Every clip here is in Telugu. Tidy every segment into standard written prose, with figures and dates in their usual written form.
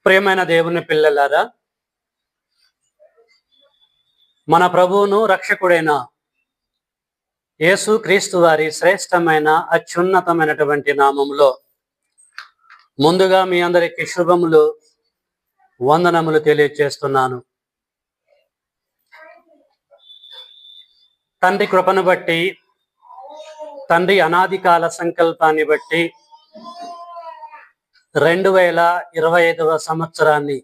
ప్రియమైన దేవుని పిల్లలారా, మన ప్రభువును రక్షకుడైన యేసు క్రీస్తు వారి శ్రేష్టమైన అత్యున్నతమైనటువంటి నామములో ముందుగా మీ అందరికి శుభములు, వందనములు తెలియచేస్తున్నాను. తండ్రి కృపను బట్టి, తండ్రి అనాది కాల సంకల్పాన్ని బట్టి 2025వ సంవత్సరాన్ని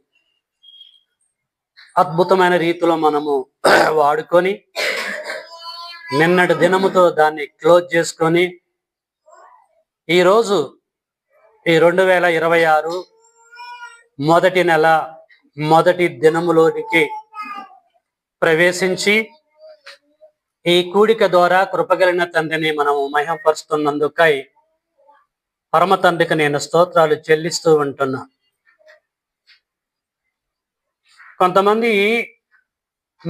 అద్భుతమైన రీతిలో మనము వాడుకొని నిన్నటి దినముతో దాన్ని క్లోజ్ చేసుకొని ఈరోజు ఈ 2026 మొదటి నెల మొదటి దినములోనికి ప్రవేశించి ఈ కూడిక ద్వారా కృపగలిగిన తండ్రిని మనము మహిమపరుస్తున్నందుకై పరమ తండ్రికి నేను స్తోత్రాలు చెల్లిస్తూ ఉంటున్నా. కొంతమంది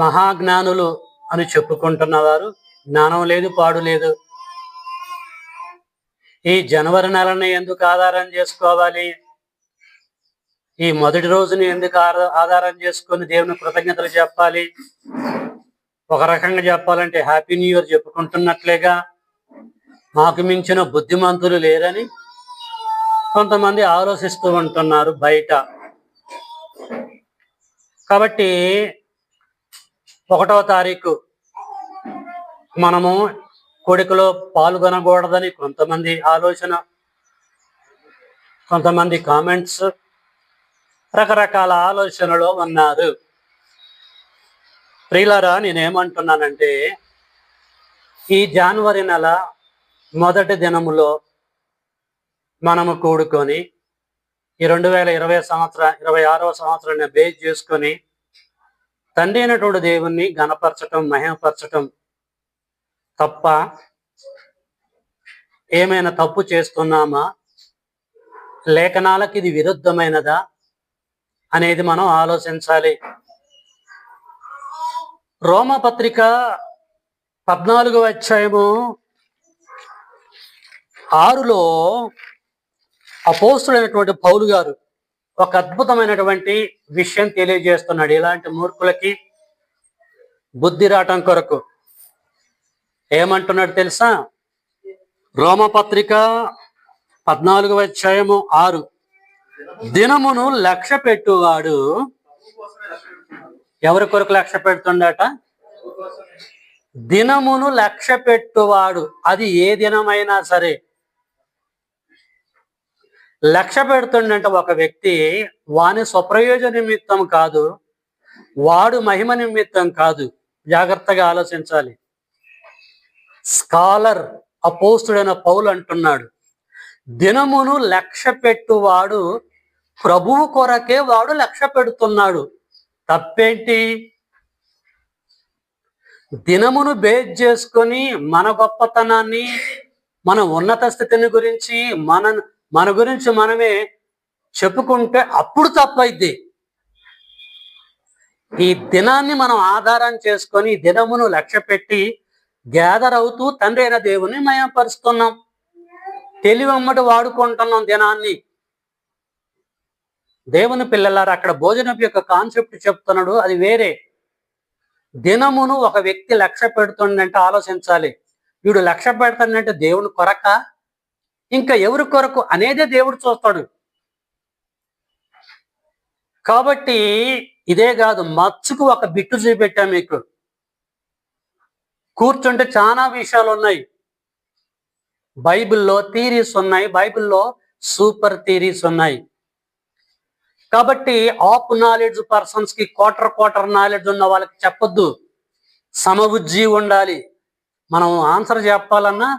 మహాజ్ఞానులు అని చెప్పుకుంటున్నవారు జ్ఞానం లేదు, పాడు లేదు. ఈ జనవరి నెలని ఎందుకు ఆధారం చేసుకోవాలి? ఈ మొదటి రోజుని ఎందుకు ఆధారం చేసుకొని దేవుని కృతజ్ఞతలు చెప్పాలి? ఒక రకంగా చెప్పాలంటే హ్యాపీ న్యూ ఇయర్ చెప్పుకుంటున్నట్లేగా మాకు మించిన బుద్ధిమంతులు లేరని కొంతమంది ఆలోచిస్తూ ఉంటున్నారు బయట. కాబట్టి 1వ తారీఖు మనము కోడికలో పాల్గొనకూడదని కొంతమంది ఆలోచన, కొంతమంది కామెంట్స్, రకరకాల ఆలోచనలో ఉన్నారు. ప్రియులారా, నేనేమంటున్నానంటే ఈ జనవరి నెల మొదటి దినములో మనము కూడుకొని ఈ 2026వ సంవత్సరాన్ని బేస్ చేసుకొని తండ్రి అయినటువంటి దేవుణ్ణి ఘనపరచటం, మహిమపరచటం తప్ప ఏమైనా తప్పు చేస్తున్నామా, లేఖనాలకు ఇది విరుద్ధమైనదా అనేది మనం ఆలోచించాలి. రోమపత్రిక 14వ అధ్యాయము 6లో అపోస్తుడైనటువంటి పౌలు గారు ఒక అద్భుతమైనటువంటి విషయం తెలియజేస్తున్నాడు. ఇలాంటి మూర్ఖులకి బుద్ధి రావటం కొరకు ఏమంటున్నాడు తెలుసా? రోమపత్రిక 14వ అధ్యాయము 6, దినమును లక్ష్య పెట్టువాడు ఎవరి కొరకు లక్ష్య పెడుతుండట? దినమును లక్ష్య పెట్టువాడు, అది ఏ దినమైనా సరే లక్ష్య పెడుతుండంట ఒక వ్యక్తి. వాని స్వప్రయోజన నిమిత్తం కాదు, వాడు మహిమ నిమిత్తం కాదు. జాగ్రత్తగా ఆలోచించాలి. స్కాలర్ అపోస్తుడైన పౌలు అంటున్నాడు, దినమును లక్ష్య పెట్టువాడు ప్రభువు కొరకే వాడు లక్ష్య పెడుతున్నాడు. తప్పేంటి? దినమును బేస్ చేసుకొని మన గొప్పతనాన్ని, మన ఉన్నత స్థితిని గురించి మన గురించి మనమే చెప్పుకుంటే అప్పుడు తప్పైద్ది. ఈ దినాన్ని మనం ఆధారం చేసుకొని దినమును లక్ష్య పెట్టి గ్యాదర్ అవుతూ తండ్రి అయిన దేవుని మయపరుస్తున్నాం. తెలివమ్మటి వాడుకుంటున్నాం దినాన్ని. దేవుని పిల్లలారా, అక్కడ భోజనం యొక్క కాన్సెప్ట్ చెప్తున్నాడు, అది వేరే. దినమును ఒక వ్యక్తి లక్ష్య పెడుతుందంటే ఆలోచించాలి. వీడు లక్ష్య పెడతాడంటే దేవుని కొరక, ఇంకా ఎవరి కొరకు అనేదే దేవుడు చూస్తాడు. కాబట్టి ఇదే కాదు, మచ్చుకు ఒక బిట్టు చూపెట్టా మీకు. కూర్చుంటే చాలా విషయాలు ఉన్నాయి. బైబిల్లో థీరీస్ ఉన్నాయి, బైబిల్లో సూపర్ థీరీస్ ఉన్నాయి. కాబట్టి ఆఫ్ నాలెడ్జ్ పర్సన్స్ కి క్వార్టర్ నాలెడ్జ్ ఉన్న వాళ్ళకి చెప్పొద్దు. సమబుద్ధి ఉండాలి. మనం ఆన్సర్ చెప్పాలన్నా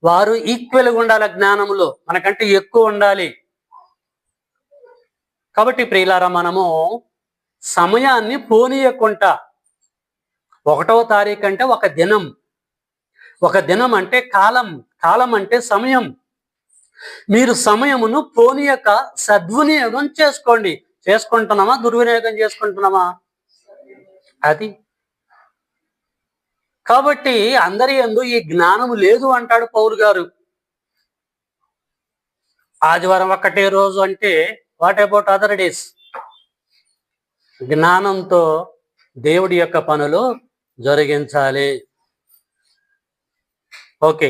వారు ఈక్వల్గా ఉండాలి, జ్ఞానంలో మనకంటే ఎక్కువ ఉండాలి. కాబట్టి ప్రియులారా, మనము సమయాన్ని పోనీయకుండా 1వ తారీఖు అంటే ఒక దినం. ఒక దినం అంటే కాలం, కాలం అంటే సమయం. మీరు సమయమును పోనీయక సద్వినియోగం చేసుకోండి. చేసుకుంటున్నామా, దుర్వినియోగం చేసుకుంటున్నామా? అది. కాబట్టి అందరి యందు ఈ జ్ఞానము లేదు అంటాడు పౌలు గారు. ఆదివారం ఒక్కటే రోజు అంటే వాట్ అబౌట్ అదర్ డేస్? జ్ఞానంతో దేవుడి యొక్క పనులు జరిగించాలి. ఓకే,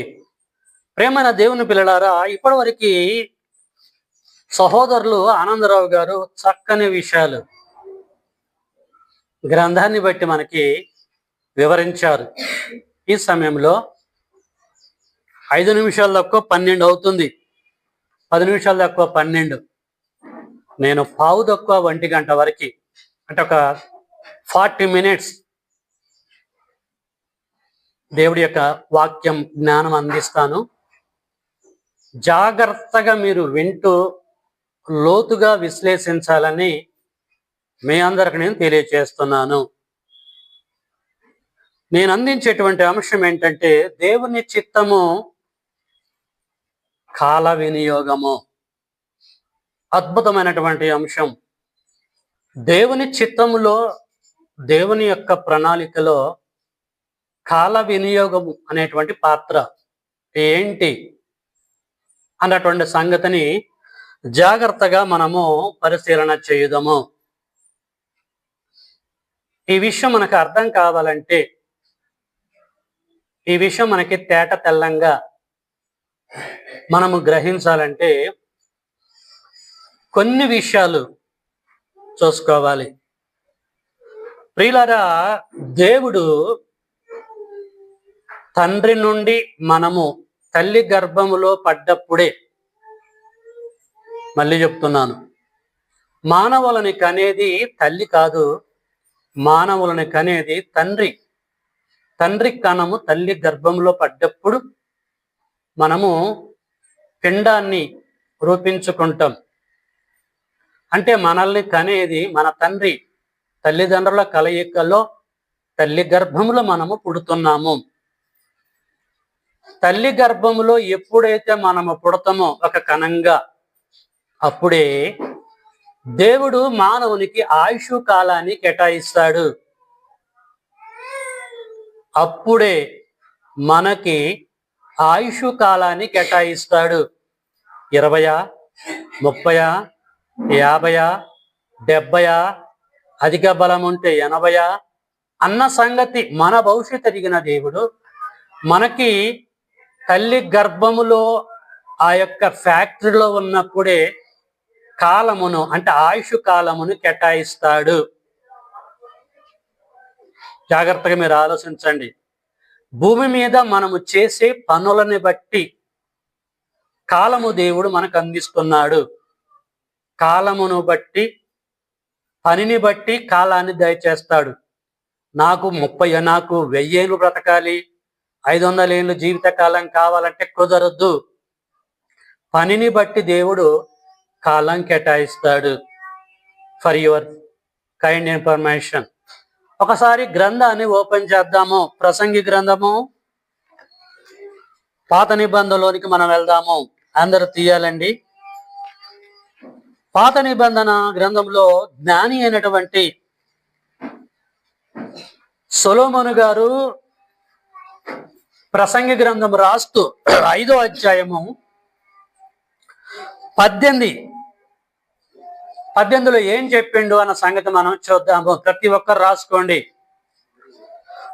ప్రేమైన దేవుని పిల్లలారా, ఇప్పటివరకు సహోదరులు ఆనందరావు గారు చక్కని విషయాలు గ్రంథాన్ని బట్టి మనకి వివరించారు. ఈ సమయంలో 5 నిమిషాలు తక్కువ 12 అవుతుంది. 10 నిమిషాలు తక్కువ 12. నేను పావు తక్కువ 1 గంట వరకు, అంటే ఒక 40 మినిట్స్ దేవుడి యొక్క వాక్యం జ్ఞానం అందిస్తాను. జాగ్రత్తగా మీరు వింటూ లోతుగా విశ్లేషించాలని మీ అందరికి నేను తెలియచేస్తున్నాను. నేను అందించేటువంటి అంశం ఏంటంటే దేవుని చిత్తము, కాల వినియోగము. అద్భుతమైనటువంటి అంశం. దేవుని చిత్తములో, దేవుని యొక్క ప్రణాళికలో కాల వినియోగము అనేటువంటి పాత్ర ఏంటి అన్నటువంటి సంగతిని జాగ్రత్తగా మనము పరిశీలన చేయుదాము. ఈ విషయం మనకు అర్థం కావాలంటే, ఈ విషయం మనకి తేట తెల్లంగా మనము గ్రహించాలంటే కొన్ని విషయాలు చూసుకోవాలి. ప్రియులారా, దేవుడు తండ్రి నుండి మనము తల్లి గర్భములో పడ్డప్పుడే, మళ్ళీ చెప్తున్నాను, మానవులని కనేది తల్లి కాదు, మానవులని కనేది తండ్రి. తండ్రి కణము తల్లి గర్భంలో పడ్డప్పుడు మనము పిండాన్ని రూపించుకుంటాం. అంటే మనల్ని కనేది మన తండ్రి. తల్లిదండ్రుల కలయికలో తల్లి గర్భంలో మనము పుడుతున్నాము. తల్లి గర్భములో ఎప్పుడైతే మనము పుడతామో ఒక కణంగా, అప్పుడే దేవుడు మానవునికి ఆయుష్ కాలాన్ని కేటాయిస్తాడు. అప్పుడే మనకి ఆయుష్ కాలాన్ని కేటాయిస్తాడు. 20, 30, 50, 70, అధిక బలం ఉంటే 80 అన్న సంగతి మన భవిష్యత్తు ఎరిగిన దేవుడు మనకి తల్లి గర్భములో ఆ యొక్క ఫ్యాక్టరీలో ఉన్నప్పుడే కాలమును, అంటే ఆయుష్ కాలమును కేటాయిస్తాడు. జాగ్రత్తగా మీరు ఆలోచించండి. భూమి మీద మనము చేసే పనులని బట్టి కాలము దేవుడు మనకు అందిస్తున్నాడు. కాలమును బట్టి, పనిని బట్టి కాలాన్ని దయచేస్తాడు. నాకు 1000 ఏళ్ళు బ్రతకాలి, 500 ఏళ్ళు జీవిత కాలం కావాలంటే కుదరద్దు. పనిని బట్టి దేవుడు కాలం కేటాయిస్తాడు. ఫర్ యువర్ కైండ్ ఇన్ఫర్మేషన్, ఒకసారి గ్రంథాన్ని ఓపెన్ చేద్దాము. ప్రసంగి గ్రంథము, పాత నిబంధనలోనికి మనం వెళ్దాము. అందరూ తీయాలండి. పాత నిబంధన గ్రంథంలో జ్ఞాని అయినటువంటి సొలొమోను గారు ప్రసంగి గ్రంథం రాస్తూ 5వ అధ్యాయము 18లో ఏం చెప్పిండు అన్న సంగతి మనం చూద్దాము. ప్రతి ఒక్కరు రాసుకోండి.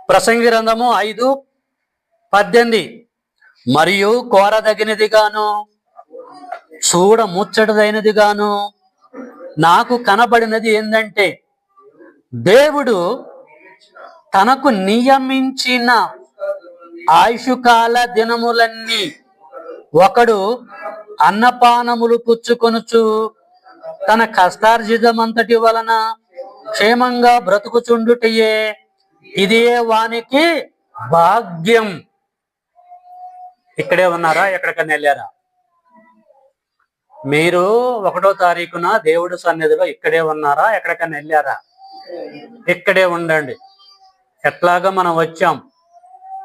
ప్రసంగి గ్రంథము 5:18, మరియు కోరదగినదిగాను చూడ ముచ్చటదైనదిగాను నాకు కనబడినది ఏంటంటే, దేవుడు తనకు నియమించిన ఆయుషుకాల దినములన్నీ ఒకడు అన్నపానములు పుచ్చుకొనుచు తన కష్టార్జితమంతటి వలన క్షేమంగా బ్రతుకుచుండుటయే, ఇదే వానికి భాగ్యం. ఇక్కడే ఉన్నారా? ఎక్కడికన్నా వెళ్ళారా? మీరు 1వ తారీఖున దేవుడి సన్నిధిలో ఇక్కడే ఉన్నారా? ఎక్కడికన్నా వెళ్ళారా? ఇక్కడే ఉండండి. ఎట్లాగా మనం వచ్చాం,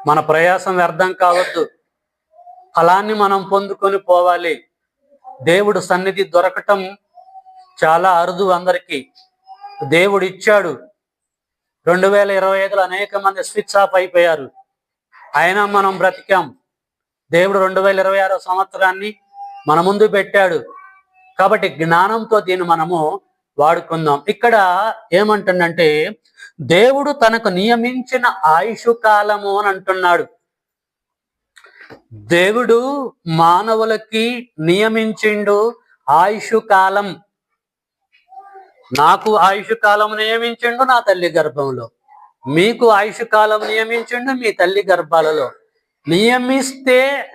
మన ప్రయాసం వ్యర్థం కావద్దు. ఫలాన్ని మనం పొందుకొని పోవాలి. దేవుడు సన్నిధి దొరకటం చాలా అరుదు అందరికీ. దేవుడు ఇచ్చాడు. 2025లో అనేక మంది స్విచ్ ఆఫ్ అయిపోయారు. అయినా మనం బ్రతికాం. దేవుడు 2026 సంవత్సరాన్ని మన ముందు పెట్టాడు. కాబట్టి జ్ఞానంతో దీన్ని మనము వాడుకుందాం. ఇక్కడ ఏమంటుందంటే దేవుడు తనకు నియమించిన ఆయుషు కాలము అని అంటున్నాడు. దేవుడు మానవులకి నియమించిండు ఆయుషు కాలం. నాకు ఆయుషు కాలం నియమించిండు నా తల్లి గర్భంలో, మీకు ఆయుషు కాలం నియమించిండు మీ తల్లి గర్భాలలో.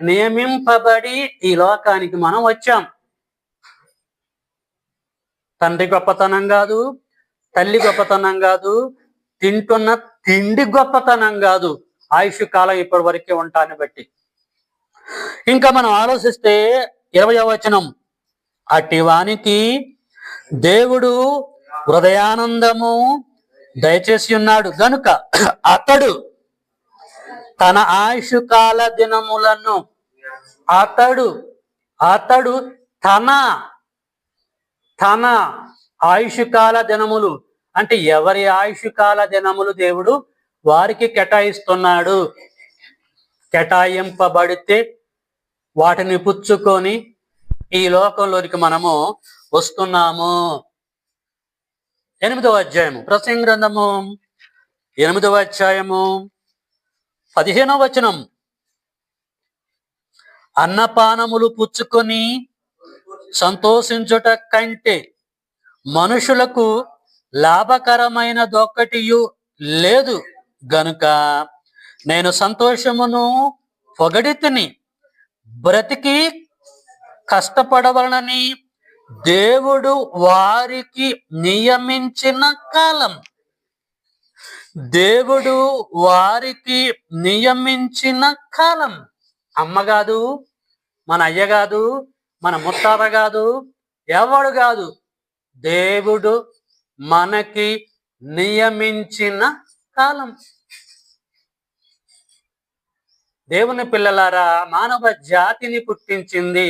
నియమింపబడి ఈ లోకానికి మనం వచ్చాం. తండ్రి గొప్పతనం కాదు, తల్లి గొప్పతనం కాదు, తింటున్న తిండి గొప్పతనం కాదు, ఆయుష్ కాలం ఇప్పటి వరకే ఉంటాన్ని బట్టి. ఇంకా మనం ఆలోచిస్తే 20వ వచనం, అట్టి వానికి దేవుడు హృదయానందము దయచేసి ఉన్నాడు గనుక అతడు తన ఆయుష్ కాల దినములను అతడు తన ఆయుష్ కాల దినములు అంటే ఎవరి ఆయుష్ కాల దినములు దేవుడు వారికి కేటాయిస్తున్నాడు. కేటాయింపబడితే వాటిని పుచ్చుకొని ఈ లోకంలోనికి మనము వస్తున్నాము. 8వ అధ్యాయము ప్రసంగి గ్రంథము 8వ అధ్యాయము 15వ వచనం, అన్నపానములు పుచ్చుకొని సంతోషించుట కంటే మనుషులకు లాభకరమైన దొక్కటియు లేదు గనుక నేను సంతోషమును పొగడితిని. బ్రతికి కష్టపడవలనని దేవుడు వారికి నియమించిన కాలం, దేవుడు వారికి నియమించిన కాలం. అమ్మ కాదు, మన అయ్య కాదు, మన ముత్తాత కాదు, ఎవడు కాదు, దేవుడు మనకి నియమించిన కాలం. దేవుని పిల్లలారా, మానవ జాతిని పుట్టించింది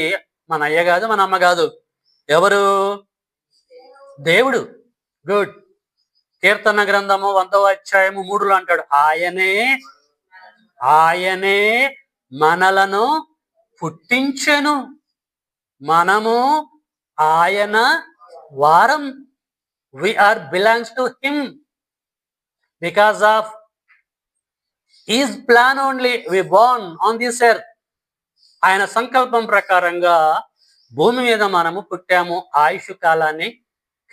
మన అయ్య కాదు, మన అమ్మ కాదు, ఎవరు? దేవుడు. గుడ్. కీర్తన గ్రంథము 100వ అధ్యాయము 3లో అంటాడు, ఆయనే మనలను పుట్టించెను, మనము ఆయన వారం. We are belongs to him. Because of his plan only we born on this earth. ఆయన సంకల్పం ప్రకారంగా భూమి మీద మనము పుట్టాము, ఆయుష్ కాలాన్ని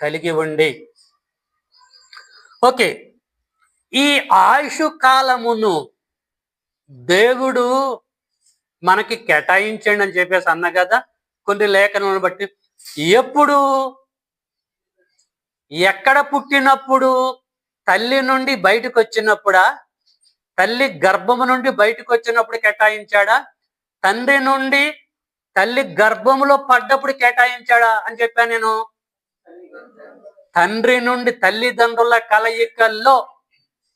కలిగి ఉండి. ఓకే, ఈ ఆయుష్ కాలమును దేవుడు మనకి కేటాయించండి అని చెప్పేసి అన్న కదా కొన్ని లేఖనాలను బట్టి. ఎప్పుడు, ఎక్కడ పుట్టినప్పుడు? తల్లి నుండి బయటకు వచ్చినప్పుడా? తల్లి గర్భము నుండి బయటకు వచ్చినప్పుడు కేటాయించాడా? తండ్రి నుండి తల్లి గర్భములో పడ్డప్పుడు కేటాయించాడా అని చెప్పాను నేను. తండ్రి నుండి తల్లిదండ్రుల కలయికల్లో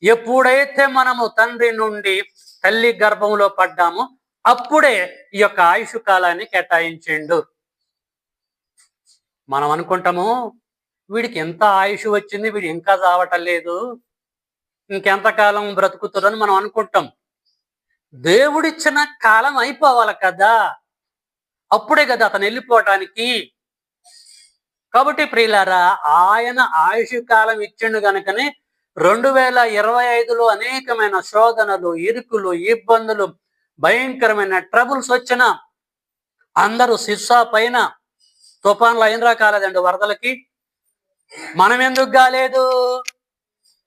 ఎప్పుడైతే మనము తండ్రి నుండి తల్లి గర్భంలో పడ్డామో అప్పుడే ఈ యొక్క ఆయుష్ కాలాన్ని కేటాయించిండు. మనం అనుకుంటాము వీడికి ఎంత ఆయుష్ వచ్చింది, వీడు ఇంకా చావటం లేదు, ఇంకెంతకాలం బ్రతుకుతుందని మనం అనుకుంటాం. దేవుడిచ్చిన కాలం అయిపోవాలి కదా, అప్పుడే కదా అతను వెళ్ళిపోవటానికి. కాబట్టి ప్రియులారా, ఆయన ఆయుష్ కాలం ఇచ్చిండు కనుకనే 2025లో అనేకమైన శోధనలు, ఇరుకులు, ఇబ్బందులు, భయంకరమైన ట్రబుల్స్ వచ్చిన అందరూ సిస్సా పైన తుఫాన్లు అయినరా కాలేదండి వరదలకి. మనం ఎందుకు కాలేదు?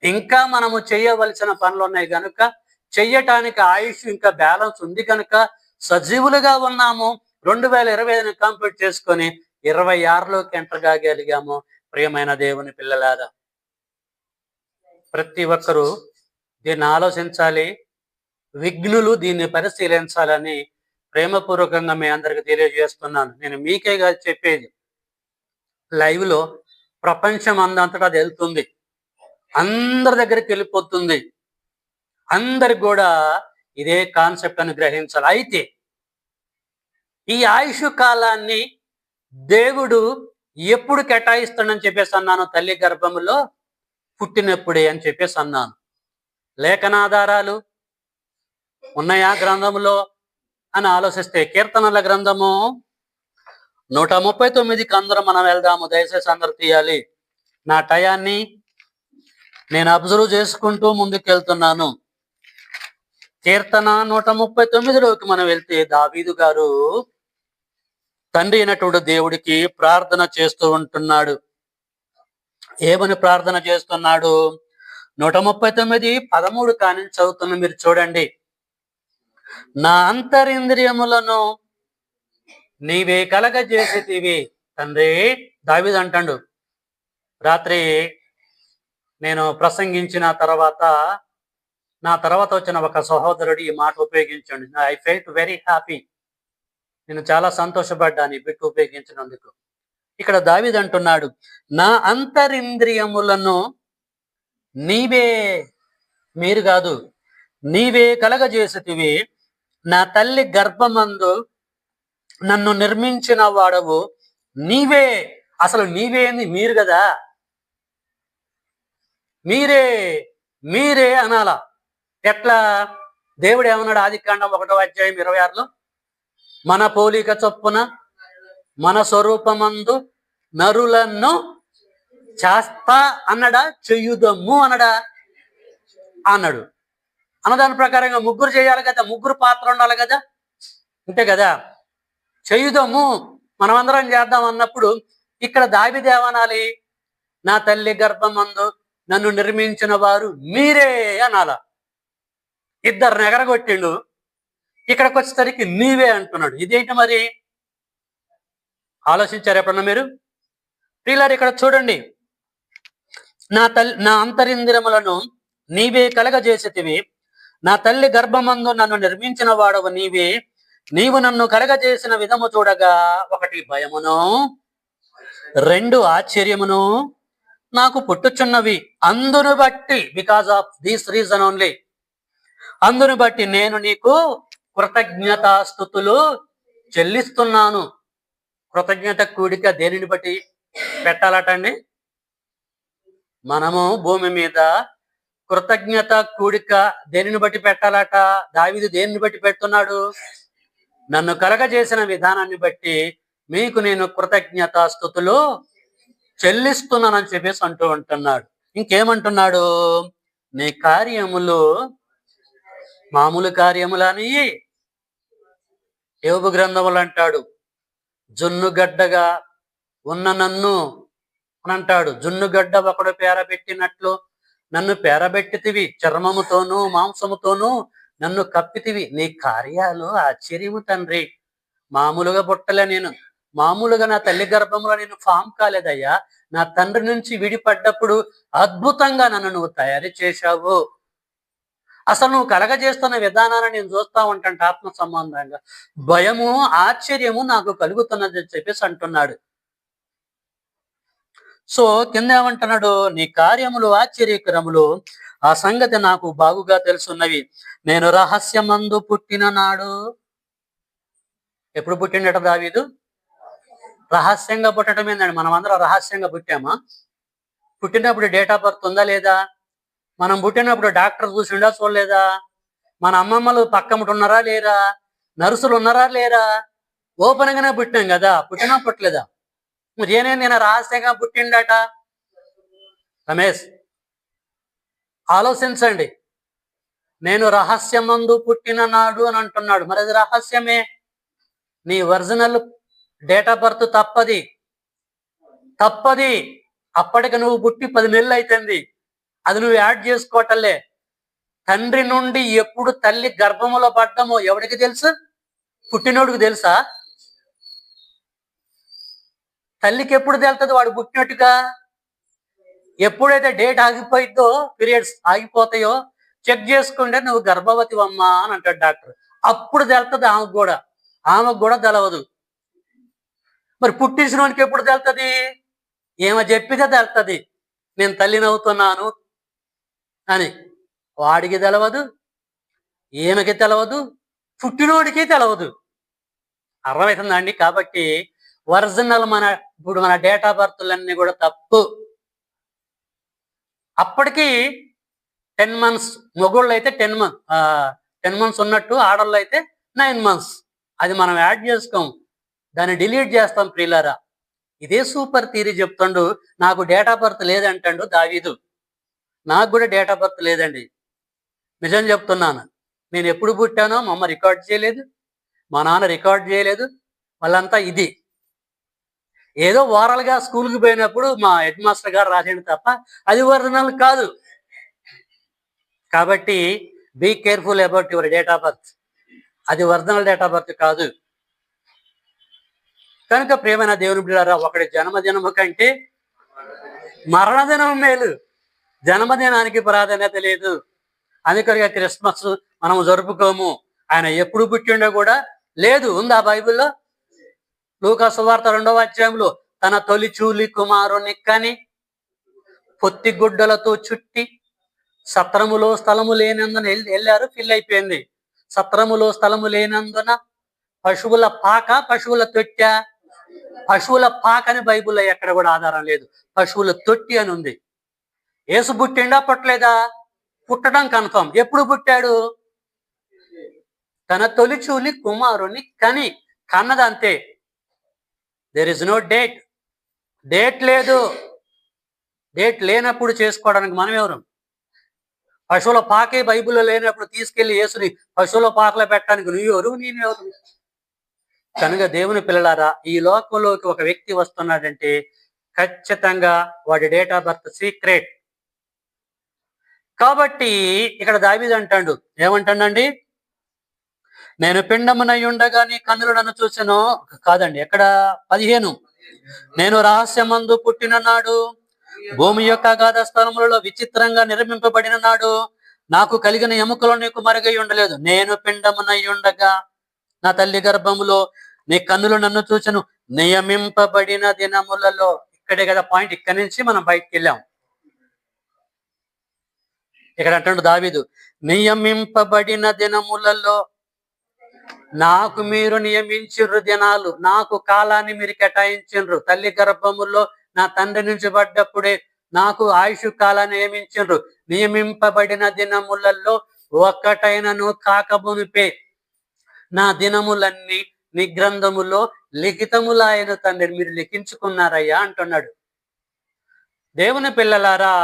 ఇంకా మనము చేయవలసిన పనులు ఉన్నాయి కనుక, చెయ్యటానికి ఆయుష్ ఇంకా బ్యాలెన్స్ ఉంది కనుక సజీవులుగా ఉన్నాము. 2025ని కంప్లీట్ చేసుకొని 26లోకి ఎంటర్ కాగలిగాము. ప్రియమైన దేవుని పిల్లలారా, ప్రతి ఒక్కరూ దీన్ని ఆలోచించాలి, విఘ్నులు దీన్ని పరిశీలించాలని ప్రేమపూర్వకంగా మీ అందరికి తెలియజేస్తున్నాను. నేను మీకే కాదు చెప్పేది, లైవ్ లో ప్రపంచం అందంతటా అది వెళ్తుంది, అందరి దగ్గరికి వెళ్ళిపోతుంది. అందరికి కూడా ఇదే కాన్సెప్ట్ అని గ్రహించాలి. అయితే ఈ ఆయుష్ కాలాన్ని దేవుడు ఎప్పుడు కేటాయిస్తాడని చెప్పేసి అన్నాను? తల్లి గర్భములో పుట్టినప్పుడే అని చెప్పేసి అన్నాను. లేఖనాధారాలు ఉన్నాయా గ్రంథములో అని ఆలోచిస్తే, కీర్తనల గ్రంథము 139కి అందరం మనం వెళ్దాము. దయచేసి అందరు తీయాలి. నా టయాన్ని నేను అబ్జర్వ్ చేసుకుంటూ ముందుకెళ్తున్నాను. కీర్తన 139లోకి మనం వెళ్తే దావీదు గారు తండ్రి అయినటువంటి దేవుడికి ప్రార్థన చేస్తూ ఉంటున్నాడు. ఏమని ప్రార్థన చేస్తున్నాడు? 139:13 కాని చదువుతున్న మీరు చూడండి. నా అంతరింద్రియములను నీవే కలగజేసేటివి తండ్రి. దావీదు అంటాడు, రాత్రి నేను ప్రసంగించిన తర్వాత నా తర్వాత వచ్చిన ఒక సహోదరుడు ఈ మాట ఉపయోగించండి. I felt very happy. నేను చాలా సంతోషపడ్డాను ఈ బిట్ ఉపయోగించినందుకు. ఇక్కడ దావీదు అంటున్నాడు, నా అంతరింద్రియములను నీవే, మీరు కాదు, నీవే కలగజేసేటివి. నా తల్లి గర్భమందు నన్ను నిర్మించిన వాడవు నీవే. అసలు నీవేంది? మీరు కదా, మీరే మీరే అనాల. ఎట్లా? దేవుడు ఏమన్నాడు? ఆదికాండం 1:26 మన పోలిక చొప్పున మన స్వరూపమందు నరులను చేస్తా అన్నడా, చెయ్యుదమ్ము అన్నడా? అన్నాడు. అన్నదాని ప్రకారంగా ముగ్గురు చేయాలి కదా, ముగ్గురు పాత్ర ఉండాలి కదా, అంతే కదా. చెయ్యుదమ్ము, మనమందరం చేద్దాం అన్నప్పుడు ఇక్కడ దావీదు ఏమనాలి? నా తల్లి గర్భమందు నన్ను నిర్మించిన వారు మీరే అనాల. ఇద్దరిని ఎగరగొట్టిండు. ఇక్కడికి వచ్చేసరికి నీవే అంటున్నాడు. ఇదేంటి మరి? ఆలోచించారు ఎప్పుడన్నా మీరు? ప్రియులారు ఇక్కడ చూడండి, నా అంతరింద్రియములను నీవే కలగజేసేటివి. నా తల్లి గర్భమందు నన్ను నిర్మించిన వాడవు నీవే. నీవు నన్ను కలగజేసిన విధము చూడగా 1 భయమును 2 ఆశ్చర్యమును నాకు పుట్టుచున్నవి. అందును బట్టి, because of this reason only, అందును బట్టి నేను నీకు కృతజ్ఞతాస్తుతులు చెల్లిస్తున్నాను. కృతజ్ఞత కూడిక దేనిని బట్టి పెట్టాలటండి? మనము భూమి మీద కృతజ్ఞత కూడిక దేనిని బట్టి పెట్టాలట? దావీదు దేనిని బట్టి పెడుతున్నాడు? నన్ను కలగజేసిన విధానాన్ని బట్టి మీకు నేను కృతజ్ఞతాస్తుతులు చెల్లిస్తున్నానని చెప్పేసి అంటూ ఉంటున్నాడు. ఇంకేమంటున్నాడు? నీ కార్యములు మామూలు కార్యములని యోబు గ్రంథములు అంటాడు. జున్నుగడ్డగా ఉన్న నన్ను అని అంటాడు. జున్నుగడ్డ ఒకడు పేరబెట్టినట్లు నన్ను పేరబెట్టితివి, చర్మముతోనూ మాంసముతోనూ నన్ను కప్పితివి. నీ కార్యాలు ఆశ్చర్యము తండ్రి. మామూలుగా పుట్టలే నేను, మామూలుగా నా తల్లి గర్భంలో నేను ఫామ్ కాలేదయ్యా. నా తండ్రి నుంచి విడిపడ్డప్పుడు అద్భుతంగా నన్ను నువ్వు తయారు చేశావు. అసలు నువ్వు కలగజేస్తున్న విధానాన్ని నేను చూస్తా ఉంటాంట. ఆత్మ సంబంధంగా భయము ఆశ్చర్యము నాకు కలుగుతున్నది చెప్పేసి అంటున్నాడు. సో కింద ఏమంటున్నాడు? నీ కార్యములు ఆశ్చర్యకరములు, ఆ సంగతి నాకు బాగుగా తెలుసున్నవి. నేను రహస్యమందు పుట్టిన నాడు. ఎప్పుడు పుట్టిండట దావీదు? రహస్యంగా పుట్టడం ఏందండి? మనం అందరం రహస్యంగా పుట్టామా? పుట్టినప్పుడు డేట్ ఆఫ్ బర్త్ ఉందా లేదా? మనం పుట్టినప్పుడు డాక్టర్ చూసిండా చూడలేదా? మన అమ్మమ్మలు పక్కమటి ఉన్నారా లేరా? నర్సులు ఉన్నారా లేరా? ఓపెన్గానే పుట్టినాం కదా, పుట్టినా పుట్టలేదా? మరి నేను రహస్యంగా పుట్టిండట. రమేష్ ఆలోచించండి. నేను రహస్యమందు పుట్టిన నాడు అని అంటున్నాడు. మరి అది రహస్యమే. నీ ఒరిజినల్ డేట్ ఆఫ్ బర్త్ తప్పది. అప్పటికి నువ్వు పుట్టి 10 నెలలు అవుతుంది. అది నువ్వు యాడ్ చేసుకోవటంలే. తండ్రి నుండి ఎప్పుడు తల్లి గర్భములో పడ్డమో ఎవడికి తెలుసు? పుట్టినోడికి తెలుసా? తల్లికి ఎప్పుడు తెలుస్తుంది వాడు పుట్టినట్టుగా? ఎప్పుడైతే డేట్ ఆగిపోయిద్దో, పీరియడ్స్ ఆగిపోతాయో చెక్ చేసుకుంటే నువ్వు గర్భవతి అమ్మా అని అంటాడు డాక్టర్. అప్పుడు తెలుస్తుంది ఆమెకు కూడా తెలవదు. మరి పుట్టించిన వానికి ఎప్పుడు తెలుస్తుంది? ఏమో చెప్పితే తెలుస్తుంది నేను తల్లిని అవుతున్నాను అని. వాడికి తెలవదు, ఈమెకి తెలవదు, పుట్టినోడికి తెలవదు. అర్థమవుతుందండి? కాబట్టి ఒరిజినల్ ఇప్పుడు మన డేట్ ఆఫ్ బర్త్లన్నీ కూడా తప్పు. అప్పటికి 10 months, మొగోళ్ళు అయితే 10 months ఉన్నట్టు, ఆడళ్ళు అయితే 9 months. అది మనం యాడ్ చేసుకోం. దాన్ని డిలీట్ చేస్తాం ప్రియులారా. ఇదే సూపర్ థియరీ చెప్తుండు. నాకు డేట్ ఆఫ్ బర్త్ లేదంటాడు దావీదు. నాకు కూడా డేట్ ఆఫ్ బర్త్ లేదండి. నిజం చెప్తున్నాను. నేను ఎప్పుడు పుట్టానో మా అమ్మ రికార్డ్ చేయలేదు, మా నాన్న రికార్డ్ చేయలేదు. వాళ్ళంతా ఇది ఏదో ఓరల్గా స్కూల్కి పోయినప్పుడు మా హెడ్ మాస్టర్ గారు రాసేది తప్ప అది ఒరిజినల్ కాదు. కాబట్టి be careful about your date of birth. అది ఒరిజినల్ డేట్ ఆఫ్ బర్త్ కాదు. కనుక ప్రియమైన దేవుని బిడ్డలారా, ఒకటి జన్మదినము కంటే మరణదినం మేలు. జన్మదినానికి ప్రాధాన్యత లేదు. అందుకనిగా క్రిస్మస్ మనం జరుపుకోము. ఆయన ఎప్పుడు పుట్టిండో కూడా లేదు. ఉందా బైబిల్లో? లూకా సువార్త 2వ అధ్యాయంలో తన తొలి చూలి కుమారుని కని పొత్తి గుడ్డలతో చుట్టి సత్రములో స్థలము లేనందున వెళ్ళారు. ఫిల్ అయిపోయింది. సత్రములో స్థలము లేనందున పశువుల తొట్టె. పశువుల పాక అని బైబిల్లో ఎక్కడ కూడా ఆధారం లేదు. పశువుల తొట్టి అని ఉంది. యేసు పుట్టిండా పుట్టలేదా? పుట్టడం కన్ఫర్మ్. ఎప్పుడు పుట్టాడు? తన తొలిచూలి కుమారుని కని. కన్నదంతే. There is no date. Date లేదు. డేట్ లేనప్పుడు చేసుకోవడానికి మనం ఎవరు? పశువుల పాకే బైబిల్లో లేనప్పుడు తీసుకెళ్లి యేసుని పశువుల పాకలో పెట్టడానికి నువ్వెవరు, నేనెవరు? కనుక దేవుని పిల్లలారా, ఈ లోకంలోకి ఒక వ్యక్తి వస్తున్నాడంటే ఖచ్చితంగా వాడి డేట్ ఆఫ్ బర్త్ సీక్రెట్. కాబట్టి ఇక్కడ దావీదు అంటాడు, ఏమంటాడండి? నేను పిండమునై ఉండగా నీ కన్నులు నన్ను చూసెను. కాదండి, ఎక్కడ 15, నేను రహస్యమందు పుట్టిన నాడు, భూమి యొక్క అగాధ స్థలములలో విచిత్రంగా నిర్మింపబడిన నాడు, నాకు కలిగిన ఎముకలు నీకు మరుగై ఉండలేదు. నేను పిండమునై ఉండగా నా తల్లి గర్భములో నీ కన్నులు నన్ను చూసెను. నియమింపబడిన దినములలో. ఇక్కడే కదా పాయింట్. ఇక్కడి నుంచి మనం బయటికి వెళ్ళాం. ఇక్కడ అంటాడు దావీదు, నియమింపబడిన దినములలో నాకు మీరు నియమించిర్రు దినాలు. నాకు కాలాన్ని మీరు కేటాయించిండ్రు. తల్లి గర్భములో నా తండ్రి నుంచి పడ్డప్పుడే నాకు ఆయుష్ కాలాన్ని నియమించిండ్రు. నియమింపబడిన దినములలో ఒక్కటైనను కాకమునిపే నా దినములన్నీ నీ గ్రంథములో లిఖితములాయన తండ్రి. మీరు లిఖించుకున్నారయ్యా అంటున్నాడు. దేవుని పిల్లలారా,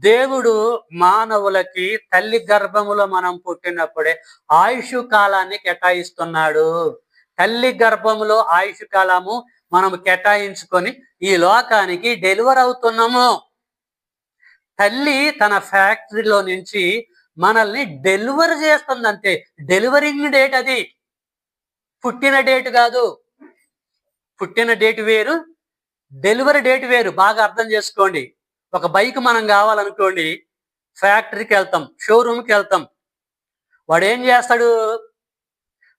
దేవుడు మానవులకి తల్లి గర్భములో మనం పుట్టినప్పుడే ఆయుష్ కాలాన్ని కేటాయిస్తున్నాడు. తల్లి గర్భములో ఆయుష్ కాలము మనం కేటాయించుకొని ఈ లోకానికి డెలివర్ అవుతున్నాము. తల్లి తన ఫ్యాక్టరీలో నుంచి మనల్ని డెలివర్ చేస్తుంది అంతే. డెలివరింగ్ డేట్ అది, పుట్టిన డేట్ కాదు. పుట్టిన డేట్ వేరు, డెలివరీ డేట్ వేరు. బాగా అర్థం చేసుకోండి. ఒక బైక్ మనం కావాలనుకోండి, ఫ్యాక్టరీకి వెళ్తాం, షోరూమ్కి వెళ్తాం. వాడు ఏం చేస్తాడు?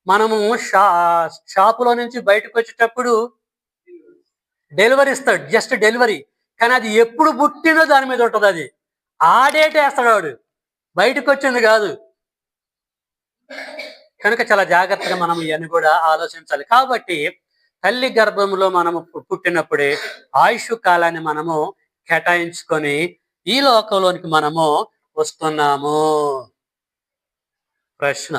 మనము షాపులో నుంచి బయటకు వచ్చేటప్పుడు డెలివరీ ఇస్తాడు, జస్ట్ డెలివరీ. కానీ అది ఎప్పుడు పుట్టినో దాని మీద ఉంటుంది. అది ఆ డేట్ వేస్తాడు వాడు, బయటకు వచ్చింది కాదు. కనుక చాలా జాగ్రత్తగా మనం ఇవన్నీ కూడా ఆలోచించాలి. కాబట్టి తల్లి గర్భంలో మనము పుట్టినప్పుడే ఆయుష్ కాలాన్ని మనము కేటాయించుకొని ఈ లోకంలోనికి మనము వస్తున్నాము. ప్రశ్న,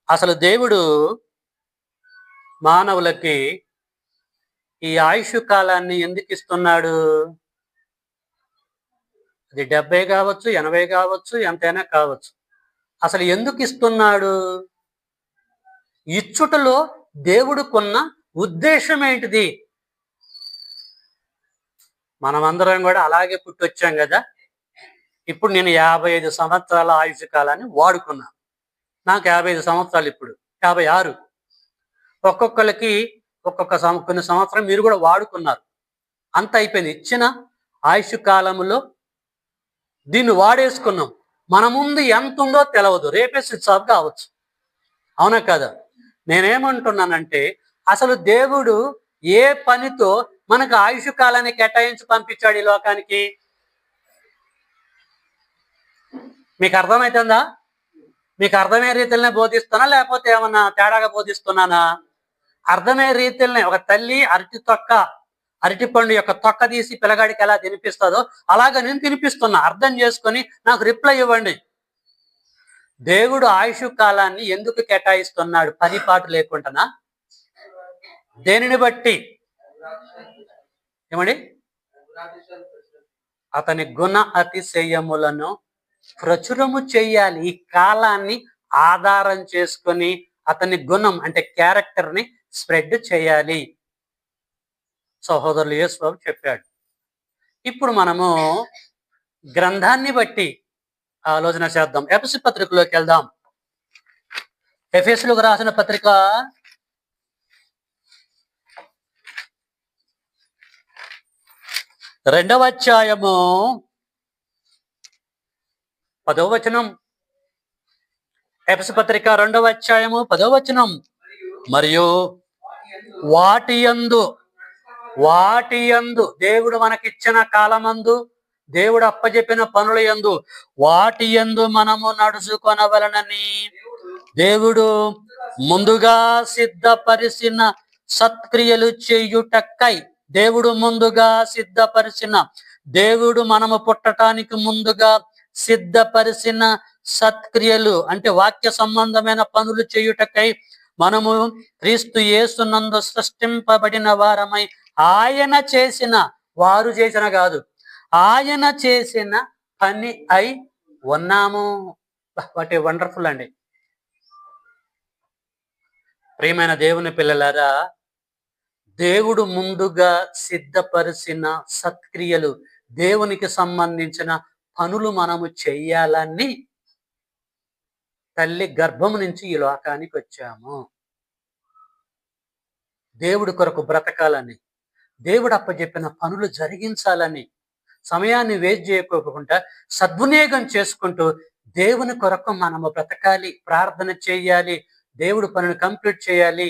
అసలు దేవుడు మానవులకి ఈ ఆయుష్ కాలాన్ని ఎందుకు ఇస్తున్నాడు? అది 70 కావచ్చు, 80 కావచ్చు, ఎంతైనా కావచ్చు. అసలు ఎందుకు ఇస్తున్నాడు? ఇచ్చుటలో దేవుడుకున్న ఉద్దేశం ఏంటిది? మనమందరం కూడా అలాగే పుట్టొచ్చాం కదా. ఇప్పుడు నేను 55 సంవత్సరాల ఆయుష్ కాలాన్ని వాడుకున్నా. నాకు 55 సంవత్సరాలు, ఇప్పుడు 56. ఒక్కొక్కరికి కొన్ని సంవత్సరం మీరు కూడా వాడుకున్నారు. అంత అయిపోయింది. ఇచ్చిన ఆయుష్ కాలంలో దీన్ని వాడేసుకున్నాం. మన ముందు ఎంత ఉందో తెలవదు, రేపే స్విచ్ ఆఫ్ కావచ్చు. అవునా కదా? నేనేమంటున్నానంటే, అసలు దేవుడు ఏ పనితో మనకు ఆయుష్ కాలాన్ని కేటాయించి పంపించాడు ఈ లోకానికి? మీకు అర్థమవుతుందా? మీకు అర్థమయ్యే రీతిలోనే బోధిస్తున్నా, లేకపోతే ఏమన్నా తేడాగా బోధిస్తున్నానా? అర్థమయ్యే రీతిలోనే. ఒక తల్లి అరటి పండు యొక్క తొక్క తీసి పిల్లగాడికి ఎలా తినిపిస్తుందో అలాగా నేను తినిపిస్తున్నా. అర్థం చేసుకొని నాకు రిప్లై ఇవ్వండి. దేవుడు ఆయుష్ కాలాన్ని ఎందుకు కేటాయిస్తున్నాడు? పని పాటు లేకుండానా? దేనిని బట్టి ఏమండి? అతని గుణ అతిశయములను ప్రచురము చేయాలి. ఈ కాలాన్ని ఆధారం చేసుకొని అతని గుణం అంటే క్యారెక్టర్ని స్ప్రెడ్ చేయాలి. సహోదరులు యేసుబాబు చెప్పాడు. ఇప్పుడు మనము గ్రంథాన్ని బట్టి ఆలోచన చేద్దాం. ఎఫెసు పత్రికలోకి వెళ్దాం. ఎఫెసులకు రాసిన పత్రిక 2వ అధ్యాయము 10వ వచనం. ఎఫెసు పత్రిక 2వ అధ్యాయము 10వ వచనం. మరియు వాటి యందు దేవుడు మనకిచ్చిన కాలమందు, దేవుడు అప్పజెప్పిన పనుల యందు, వాటి యందు మనము నడుచుకొనవలనని దేవుడు ముందుగా సిద్ధపరిచిన సత్క్రియలు చేయుటకై, దేవుడు మనము పుట్టటానికి ముందుగా సిద్ధపరిచిన సత్క్రియలు అంటే వాక్య సంబంధమైన పనులు చేయుటకై మనము క్రీస్తు యేసునందు సృష్టింపబడిన వారమై ఆయన చేసిన, వారు చేసిన కాదు, ఆయన చేసిన పని అయి ఉన్నాము. వాట్ ఏ వండర్ఫుల్ అండి. ప్రియమైన దేవుని పిల్లలారా, దేవుడు ముందుగా సిద్ధపరిచిన సత్క్రియలు, దేవునికి సంబంధించిన పనులు మనము చెయ్యాలని తల్లి గర్భము నుంచి ఈ లోకానికి వచ్చాము. దేవుడి కొరకు బ్రతకాలని, దేవుడు అప్పచెప్పిన పనులు జరిగించాలని, సమయాన్ని వేస్ట్ చేయకోకుండా సద్వినియోగం చేసుకుంటూ దేవుని కొరకు మనము బ్రతకాలి, ప్రార్థన చేయాలి, దేవుడి పనులు కంప్లీట్ చేయాలి,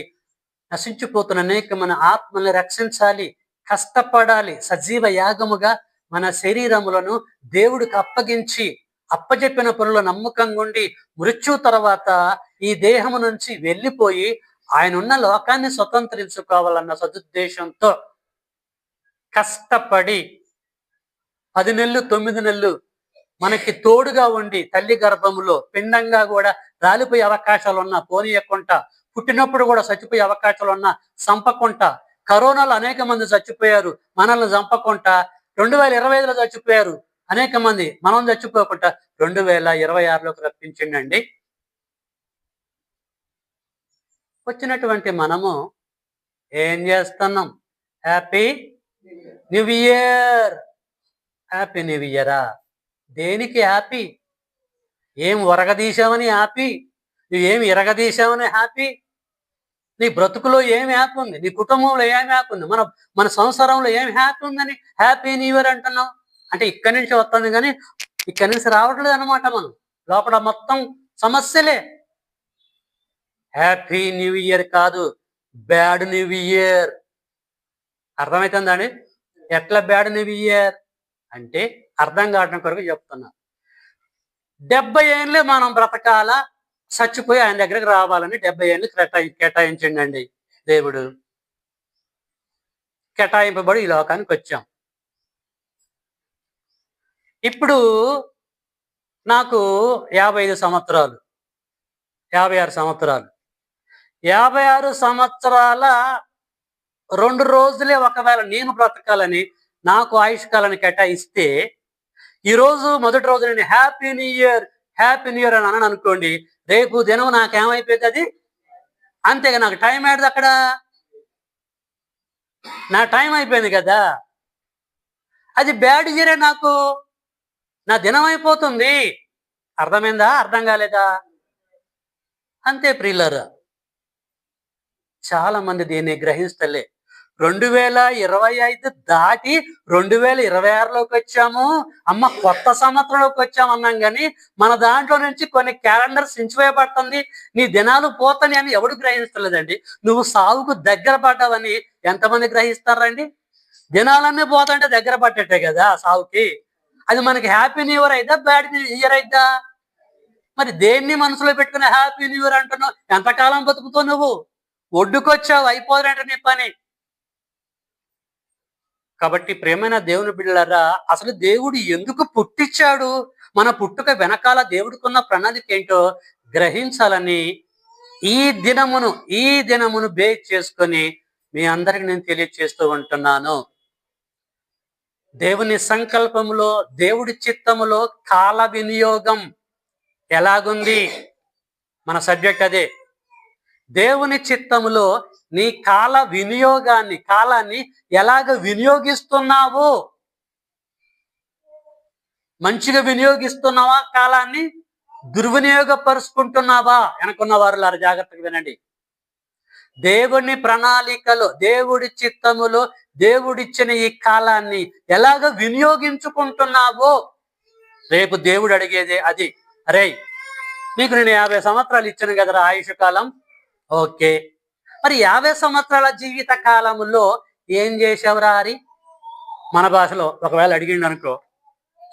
నశించిపోతున్న అనేకమైన ఆత్మల్ని రక్షించాలి, కష్టపడాలి, సజీవ యాగముగా మన శరీరములను దేవుడికి అప్పగించి అప్పజెప్పిన పనులు నమ్మకంగా ఉండి మృత్యు తర్వాత ఈ దేహము నుంచి వెళ్ళిపోయి ఆయన ఉన్న లోకాన్ని స్వతంత్రించుకోవాలన్న సదుద్దేశంతో కష్టపడి 10 నెలలు 9 నెలలు మనకి తోడుగా ఉండి తల్లి గర్భములో పిండంగా కూడా రాలిపోయే అవకాశాలు ఉన్నా పోనీయకుండా, పుట్టినప్పుడు కూడా చచ్చిపోయే అవకాశాలు ఉన్నా చంపకుండా, కరోనాలో అనేక మంది చచ్చిపోయారు మనల్ని చంపకుండా, 2025లో చచ్చిపోయారు అనేక మంది, మనం చచ్చిపోకుండా 2026లోకి రప్పించిండండి. వచ్చినటువంటి మనము ఏం చేస్తున్నాం? Happy new year. Happy new ఇయరా? దేనికి హ్యాపీ? ఏం ఒరగదీశామని హ్యాపీ? నువ్వేమి ఇరగదీశామని హ్యాపీ? నీ బ్రతుకులో ఏం హ్యాపీ ఉంది? నీ కుటుంబంలో ఏం హ్యాపీ ఉంది? మన సంసారంలో ఏం హ్యాపీ ఉందని హ్యాపీ న్యూ ఇయర్ అంటున్నావు? అంటే ఇక్కడి నుంచి వస్తుంది కానీ ఇక్కడి నుంచి రావట్లేదు అనమాట. మనం లోపల మొత్తం సమస్యలే. హ్యాపీ న్యూ ఇయర్ కాదు, బ్యాడ్ న్యూ ఇయర్. అర్థమవుతుందండి? ఎట్లా బ్యాడ్ న్యూ ఇయర్ అంటే అర్థం కావడం కొరకు చెప్తున్నా. 70 ఏళ్ళే మనం బ్రతకాల, చచ్చిపోయి ఆయన దగ్గరికి రావాలని 70 ఏళ్ళు కేటాయించండి దేవుడు. కేటాయింపబడి ఈ లోకానికి వచ్చాం. ఇప్పుడు నాకు 55 సంవత్సరాలు, 56 సంవత్సరాలు. 56 సంవత్సరాల 2 రోజులే ఒకవేళ నేను బ్రతకాలని నాకు ఆయుష్కాలాన్ని కేటాయిస్తే, ఈరోజు మొదటి రోజు నేను హ్యాపీ న్యూ ఇయర్ అని అన్నాను అనుకోండి, రేపు దినం నాకేమైపోయింది అది అంతేగా. నాకు టైం ఏది అక్కడ? నా టైం అయిపోయింది కదా. అది బ్యాడ్ ఇయరే, నాకు నా దినం అయిపోతుంది. అర్థమైందా? అర్థం కాలేదా? అంతే ప్రియులారా, చాలా మంది దీన్ని గ్రహిస్తలే. 2025 దాటి 2026లోకి వచ్చాము, అమ్మ కొత్త సంవత్సరంలోకి వచ్చాము అన్నాం కానీ మన దాంట్లో నుంచి కొన్ని క్యాలెండర్స్ సించివేయబడుతుంది, నీ దినాలు పోతాని అని ఎవడు గ్రహిస్తలేదండి. నువ్వు సావుకు దగ్గర పడ్డావని ఎంతమంది గ్రహిస్తారండి? దినాలన్నీ పోతుంటే దగ్గర పట్టేటే కదా సావుకి. అది మనకి హ్యాపీ న్యూ ఇయర్ అయిద్దా, బ్యాడ్ న్యూ ఇయర్ అయిద్దా? మరి దేన్ని మనసులో పెట్టుకుని హ్యాపీ న్యూ ఇయర్ అంటున్నావు? ఎంతకాలం బతుకుతావు నువ్వు? ఒడ్డుకొచ్చావు, అయిపోదంటే నీ పని. కాబట్టి ప్రేమైన దేవుని బిడ్డలారా, అసలు దేవుడు ఎందుకు పుట్టించాడు, మన పుట్టుక వెనకాల దేవుడికున్న ప్రణాళిక ఏంటో గ్రహించాలని ఈ దినమును బేస్ చేసుకొని మీ అందరికి నేను తెలియచేస్తూ ఉంటున్నాను. దేవుని సంకల్పంలో, దేవుడి చిత్తములో కాల వినియోగం ఎలాగుంది? మన సబ్జెక్ట్ అదే. దేవుని చిత్తములో నీ కాలాన్ని ఎలాగ వినియోగిస్తున్నావు? మంచిగా వినియోగిస్తున్నావా? కాలాన్ని దుర్వినియోగపరుచుకుంటున్నావా? వెనకున్న వారు జాగ్రత్తగా వినండి. దేవుని ప్రణాళికలో, దేవుడి చిత్తములో దేవుడిచ్చిన ఈ కాలాన్ని ఎలాగ వినియోగించుకుంటున్నావో రేపు దేవుడు అడిగేదే అది. అరే, నీకు నేను 50 సంవత్సరాలు ఇచ్చాను కదరా ఆయుష్ కాలం. ఓకే, మరి 50 సంవత్సరాల జీవిత కాలంలో ఏం చేసావురా అని మన భాషలో ఒకవేళ అడిగిండు అనుకో,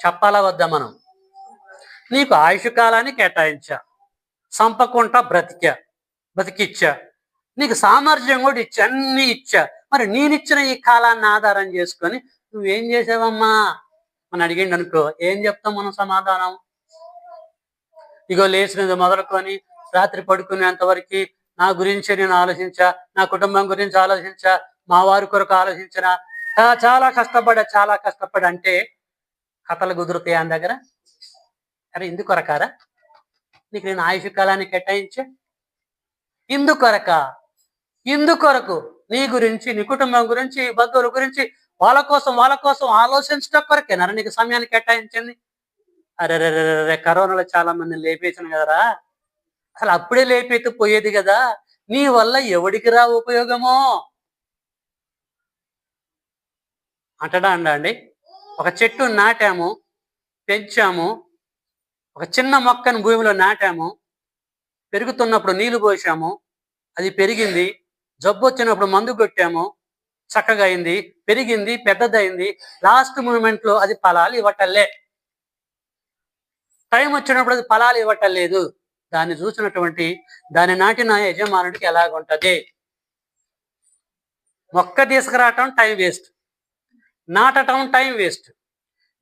చెప్పాలా వద్దా మనం? నీకు ఆయుష్ కాలాన్ని కేటాయించా, సంపకుండా బతికిచ్చా, నీకు సామర్థ్యం కూడా ఇచ్చా, అన్ని ఇచ్చా. మరి నేనిచ్చిన ఈ కాలాన్ని ఆధారం చేసుకొని నువ్వేం చేసావమ్మా అని అడిగిండు అనుకో, ఏం చెప్తాం మనం సమాధానం? ఇగో లేచినది మొదలుకొని రాత్రి పడుకునేంత వరకు నా గురించి నేను ఆలోచించా, నా కుటుంబం గురించి ఆలోచించా, మా వారి కొరకు ఆలోచించిన, చాలా కష్టపడి అంటే కథలు కుదురుతాయి ఆయన దగ్గర. అరే, ఇందుకొరకారా నీకు నేను ఆయుష్ కాలాన్ని కేటాయించా? ఇందుకొరకు నీ గురించి, నీ కుటుంబం గురించి, బంధువుల గురించి, వాళ్ళ కోసం ఆలోచించడం కొరకేనారా నీకు సమయాన్ని కేటాయించింది? అరే, కరోనాలో చాలా మందిని లేపేసాను కదరా. అసలు అప్పుడే లేపేసి పోయేది కదా. నీ వల్ల ఎవడికి రా ఉపయోగమో అంటడా అండి. ఒక చెట్టు నాటాము, పెంచాము, ఒక చిన్న మొక్కను భూమిలో నాటాము, పెరుగుతున్నప్పుడు నీళ్లు పోసాము, అది పెరిగింది. జబ్బు వచ్చినప్పుడు మందు కొట్టాము, చక్కగా అయింది, పెరిగింది, పెద్దదైంది. లాస్ట్ మూమెంట్లో అది ఫలాలు ఇవ్వటల్లే. టైం వచ్చినప్పుడు అది ఫలాలు ఇవ్వటం లేదు. దాన్ని చూసినటువంటి, దాన్ని నాటిన యజమానుడికి ఎలాగుంటది? మొక్క తీసుకురావటం టైం వేస్ట్, నాటటం టైం వేస్ట్,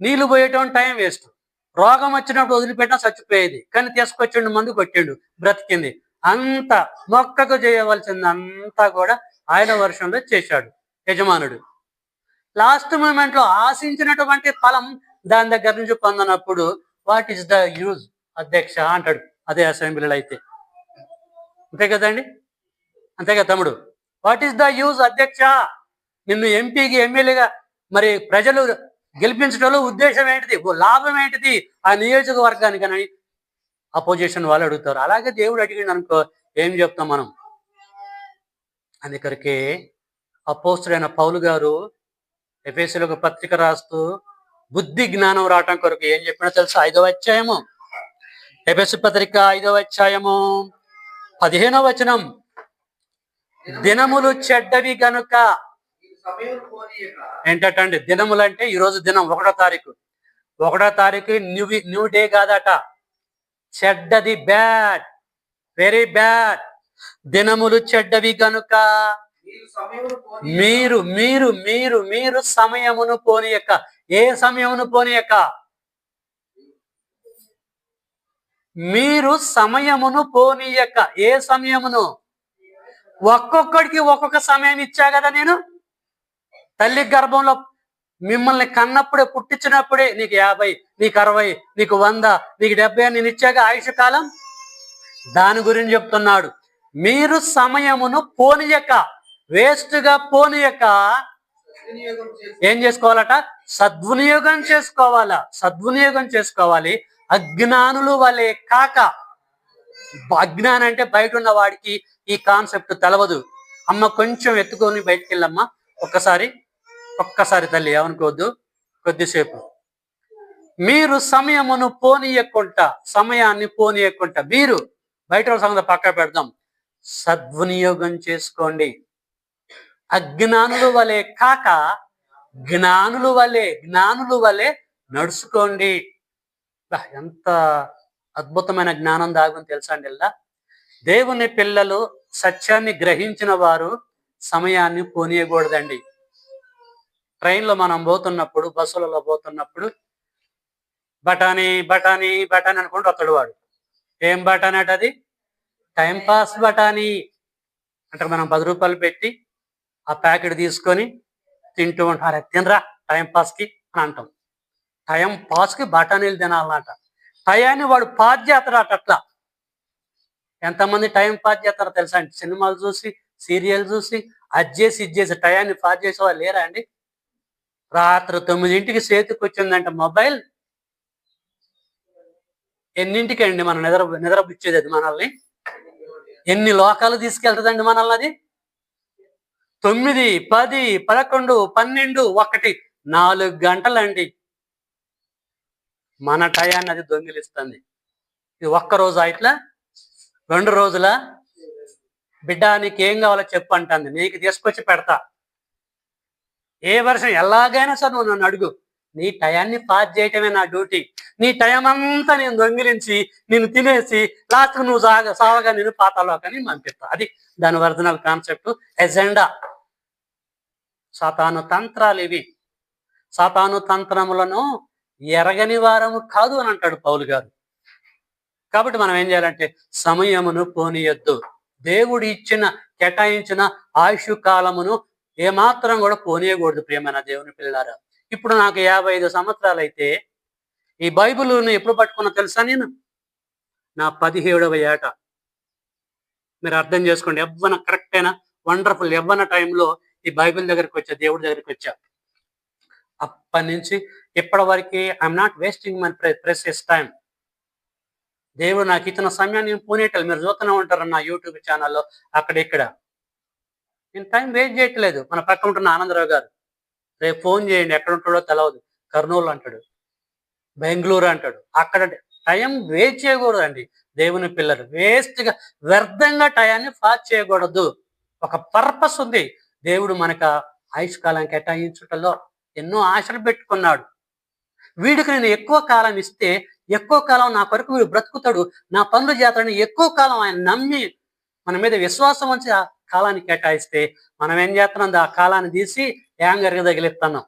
నీళ్లు పోయటం టైం వేస్ట్. రోగం వచ్చినప్పుడు వదిలిపెట్టడం చచ్చిపోయేది, కానీ తీసుకొచ్చిండు, మందు కొట్టిండు, బ్రతికింది. అంత మొక్కకు చేయవలసిందంతా కూడా ఆయన వర్షంలో చేశాడు యజమానుడు. లాస్ట్ మూమెంట్లో ఆశించినటువంటి ఫలం దాని దగ్గర నుంచి పొందనప్పుడు వాట్ ఈస్ ద యూజ్ అధ్యక్ష అంటాడు. అదే అసెంబ్లీలో అయితే అంతే కదండి, అంతే కదా తమ్ముడు? వాట్ ఈస్ ద యూజ్ అధ్యక్ష? నిన్ను ఎంపీకి, ఎమ్మెల్యేగా మరి ప్రజలు గెలిపించడంలో ఉద్దేశం ఏంటిది, లాభం ఏంటిది ఆ నియోజకవర్గానికని అపోజిషన్ వాళ్ళు అడుగుతారు. అలాగే దేవుడు అడిగిండు అనుకో, ఏం చెప్తాం మనం? అందుకరికే అపోస్తుడైన పౌలు గారు ఎఫెసీయులకు పత్రిక రాస్తూ బుద్ధి జ్ఞానం రావటం కొరకు ఏం చెప్పినా తెలుసా? 5వ అధ్యాయము, ఎఫెసీ పత్రిక 5వ అధ్యాయము 15వ వచనం, దినములు చెడ్డవి గనుక. ఏంటండి దినములు అంటే? ఈరోజు దినం 1వ తారీఖు. 1వ తారీఖు న్యూ డే కాదట, చెడ్డది, బ్యాడ్, వెరీ బ్యాడ్. దినములు చెడ్డవి గనుక మీరు మీరు మీరు మీరు సమయమును పోనీయక. ఏ సమయమును పోనీయక? మీరు సమయమును పోనీయక. ఏ సమయమును? ఒక్కొక్కడికి ఒక్కొక్క సమయం ఇచ్చా కదా నేను. తల్లి గర్భంలో మిమ్మల్ని కన్నప్పుడే, పుట్టించినప్పుడే నీకు 50, నీకు 60, నీకు 100, నీకు 70 నేను ఇచ్చాక ఆయుష్ కాలం. దాని గురించి చెప్తున్నాడు. మీరు సమయమును పోనీయక, వేస్ట్గా పోనీయక ఏం చేసుకోవాలట? సద్వినియోగం చేసుకోవాలి. అజ్ఞానులు వలె కాక. అజ్ఞానం అంటే బయట ఉన్న వాడికి ఈ కాన్సెప్ట్ తెలవదు. అమ్మ కొంచెం ఎత్తుకొని బయటికి వెళ్ళమ్మా, ఒక్కసారి తల్లి, ఏమనుకోవద్దు, కొద్దిసేపు. మీరు సమయాన్ని పోనీయకుండా మీరు బయట సంగతి పక్క పెడదాం, సద్వినియోగం చేసుకోండి. అజ్ఞానులు వలె కాక జ్ఞానులు వలె నడుచుకోండి. ఎంత అద్భుతమైన జ్ఞానం దాగుని తెలుసా అండి. ఇలా దేవుని పిల్లలు, సత్యాన్ని గ్రహించిన వారు సమయాన్ని పోనీయకూడదండి. ట్రైన్లో మనం పోతున్నప్పుడు, బస్సులలో పోతున్నప్పుడు బఠానీ అనుకుంటూ వస్తాడు వాడు. ఏం బఠానీ అట? అది టైంపాస్ బఠానీ అంటే. మనం 10 రూపాయలు పెట్టి ఆ ప్యాకెట్ తీసుకొని తింటూ ఉంటారు. తినరా టైం పాస్కి అని అంటాం. టైం పాస్కి బఠానీలు తినాలన్నమాట. టయాన్ని వాడు పాస్ చేస్తాడట అట్లా. ఎంతమంది టైం పాస్ చేస్తారో తెలుసా అండి? సినిమాలు చూసి, సీరియల్ చూసి, అది చేసి ఇది చేసి టయాన్ని పాస్ చేసే వాళ్ళు లేరా అండి? రాత్రి 9ంటికి చేతికి వచ్చిందంటే మొబైల్, ఎన్నింటికి అండి మనం నిద్రపుచ్చేది అది మనల్ని? ఎన్ని లోకాలు తీసుకెళ్తుందండి మనల్ని అది? 9, 10, 11, 12, 1, 4 గంటలండి మన టయాన్ని అది దొంగిలిస్తుంది. ఇది ఒక్క రోజా ఇట్లా? 2 రోజులా? బిడ్డ నీకు ఏం కావాలో చెప్పు అంటుంది. నీకు తీసుకొచ్చి పెడతా. ఏ వర్షం ఎలాగైనా సరే నువ్వు నన్ను అడుగు. నీ టయాన్ని పాస్ చేయటమే నా డ్యూటీ. నీ టైం అంతా నేను దొంగిలించి నిన్ను తినేసి లాస్ట్కు నువ్వు సావగా నేను పాతాలోకాన్ని పంపిస్తా. అది దాని ఒరిజినల్ కాన్సెప్ట్, ఎజెండా. సాతాను తంత్రాలు ఇవి. సాతాను తంత్రములను ఎరగని వారము కాదు అని అంటాడు పౌలు గారు. కాబట్టి మనం ఏం చేయాలంటే సమయమును పోనీయొద్దు. దేవుడు ఇచ్చిన కేటాయించిన ఆయుష్ కాలమును ఏమాత్రం కూడా పోనీయకూడదు. ప్రియమైన దేవుని పిల్లారా, ఇప్పుడు నాకు 55 సంవత్సరాలు అయితే ఈ బైబిల్ని ఎప్పుడు పట్టుకున్నా తెలుసా? నేను నా 17వ ఏట. మీరు అర్థం చేసుకోండి. కరెక్ట్ అయినా వండర్ఫుల్ టైంలో ఈ బైబిల్ దగ్గరికి వచ్చా, దేవుడి దగ్గరికి వచ్చా. అప్పటి నుంచి ఇప్పటి వరకు I'm not wasting my precious time. దేవుడు నాకు ఇచ్చిన సమయాన్ని నేను పోనీయటం. మీరు చూస్తూనే ఉంటారు నా యూట్యూబ్ ఛానల్లో అక్కడ ఇక్కడ. నేను టైం వేస్ట్ చేయట్లేదు. మన పక్కన ఉంటున్న ఆనందరావు గారు రేపు ఫోన్ చేయండి, ఎక్కడ ఉంటాడో తెలవదు, కర్నూలు అంటాడు, బెంగళూరు అంటాడు. అక్కడ టైం వేస్ట్ చేయకూడదండి. దేవుని పిల్లలు వేస్ట్గా వ్యర్థంగా టయాన్ని పాస్ చేయకూడదు. ఒక పర్పస్ ఉంది. దేవుడు మనకు ఆయుష్ కాలం కేటాయించుటలో ఎన్నో ఆశలు పెట్టుకున్నాడు. వీడికి నేను ఎక్కువ కాలం ఇస్తే ఎక్కువ కాలం నా కొరకు వీడు బ్రతుకుతాడు, నా పనులు చేస్తాడని ఎక్కువ కాలం ఆయన నమ్మి మన మీద విశ్వాసం ఉంచి ఆ కాలాన్ని కేటాయిస్తే మనం ఏం చేస్తున్నాం? ఆ కాలాన్ని తీసి యాంగర్గా తగిలిస్తున్నాం,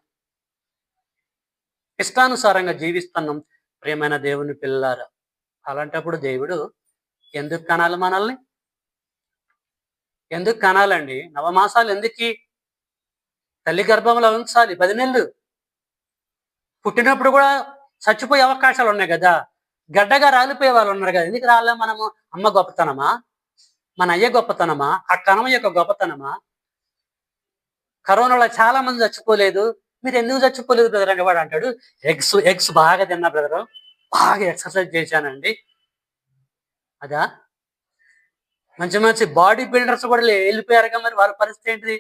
ఇష్టానుసారంగా జీవిస్తున్నాం. ప్రియమైన దేవుని పిల్లారా, అలాంటప్పుడు దేవుడు ఎందుకు కనాలి మనల్ని? ఎందుకు కనాలండి? నవమాసాలు ఎందుకు? తల్లి గర్భంలో ఉంచాలి 10 నెలలు. పుట్టినప్పుడు కూడా చచ్చిపోయే అవకాశాలు ఉన్నాయి కదా, గడ్డగా రాలిపోయే వాళ్ళు ఉన్నారు కదా. ఎందుకు రాలే మనము? అమ్మ గొప్పతనమా? మన అయ్య గొప్పతనమా? ఆ కణం యొక్క గొప్పతనమా? కరోనాలో చాలా మంది చచ్చిపోలేదు, మీరు ఎందుకు చచ్చిపోలేదు బ్రదర్ అని వాడు అంటాడు. ఎగ్స్ బాగా తిన్నా బ్రదర్, బాగా ఎక్సర్సైజ్ చేశానండి. అదా? మంచి మంచి బాడీ బిల్డర్స్ కూడా వెళ్ళిపోయారుగా, మరి వాళ్ళ పరిస్థితి ఏంటిది?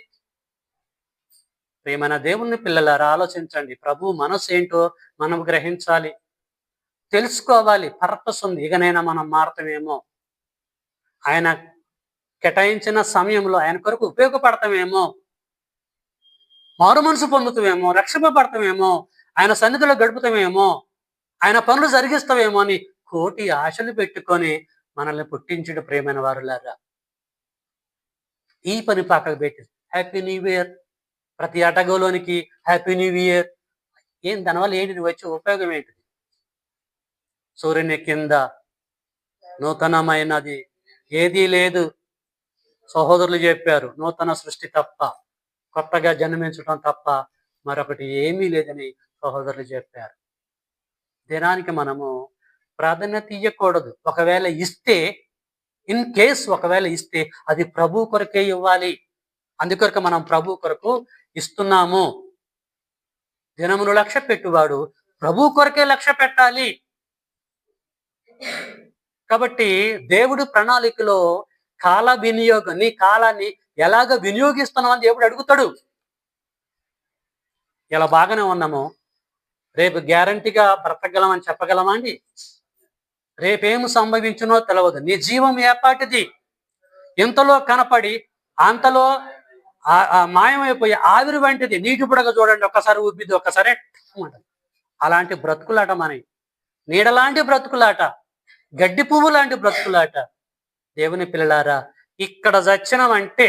ప్రియమైన దేవుని పిల్లలారా, ఆలోచించండి. ప్రభు మనసు ఏంటో మనం గ్రహించాలి, తెలుసుకోవాలి. పర్పస్ ఉంది. ఇకనైనా మనం మారతామేమో, ఆయన కేటాయించిన సమయంలో ఆయన కొరకు ఉపయోగపడతామేమో, మారు మనసు పొందుతామేమో, రక్షింపబడతామేమో, ఆయన సన్నిధిలో గడుపుతామేమో, ఆయన పనులు జరిగిస్తామేమో అని కోటి ఆశలు పెట్టుకొని మనల్ని పుట్టించుడు. ప్రియమైన వారులారా, ఈ పని పక్కకు పెట్టి హ్యాపీ న్యూ ఇయర్, ప్రతి అటగోలోనికి హ్యాపీ న్యూ ఇయర్. దానివల్ల ఏంటి వచ్చే ఉపయోగం ఏంటిది? సూర్యుని కింద నూతనమైనది ఏదీ లేదు. సహోదరులు చెప్పారు, నూతన సృష్టి తప్ప, కొత్తగా జన్మించడం తప్ప మరొకటి ఏమీ లేదని సహోదరులు చెప్పారు. దినానికి మనము ప్రాధాన్యత ఇవ్వకూడదు. ఒకవేళ ఇస్తే, ఇన్ కేస్ ఒకవేళ ఇస్తే అది ప్రభు కొరకే ఇవ్వాలి. అందుకొరకు మనం ప్రభు కొరకు ఇస్తున్నాము. దినమును లక్ష్య పెట్టువాడు ప్రభు కొరకే లక్ష్య పెట్టాలి. కాబట్టి దేవుడు ప్రణాళికలో కాల వినియోగం, నీ కాలాన్ని ఎలాగ వినియోగిస్తున్నావు అని దేవుడు అడుగుతాడు. ఇలా బాగానే ఉన్నాము, రేపు గ్యారంటీగా బ్రతకగలమని చెప్పగలమా అండి? రేపేం సంభవించునో తెలవదు. నీ జీవం ఏపాటిది? ఇంతలో కనపడి అంతలో మాయమైపోయి ఆవిరి వంటిది. నీటి బుడగ చూడండి, ఒక్కసారి ఉబ్బిద్ది, ఒక్కసారి అలాంటి బ్రతుకులాట మనకి. నీడలాంటి బ్రతుకులాట, గడ్డి పువ్వు లాంటి బ్రతుకులాట. దేవుని పిల్లలారా, ఇక్కడ చచ్చినమంటే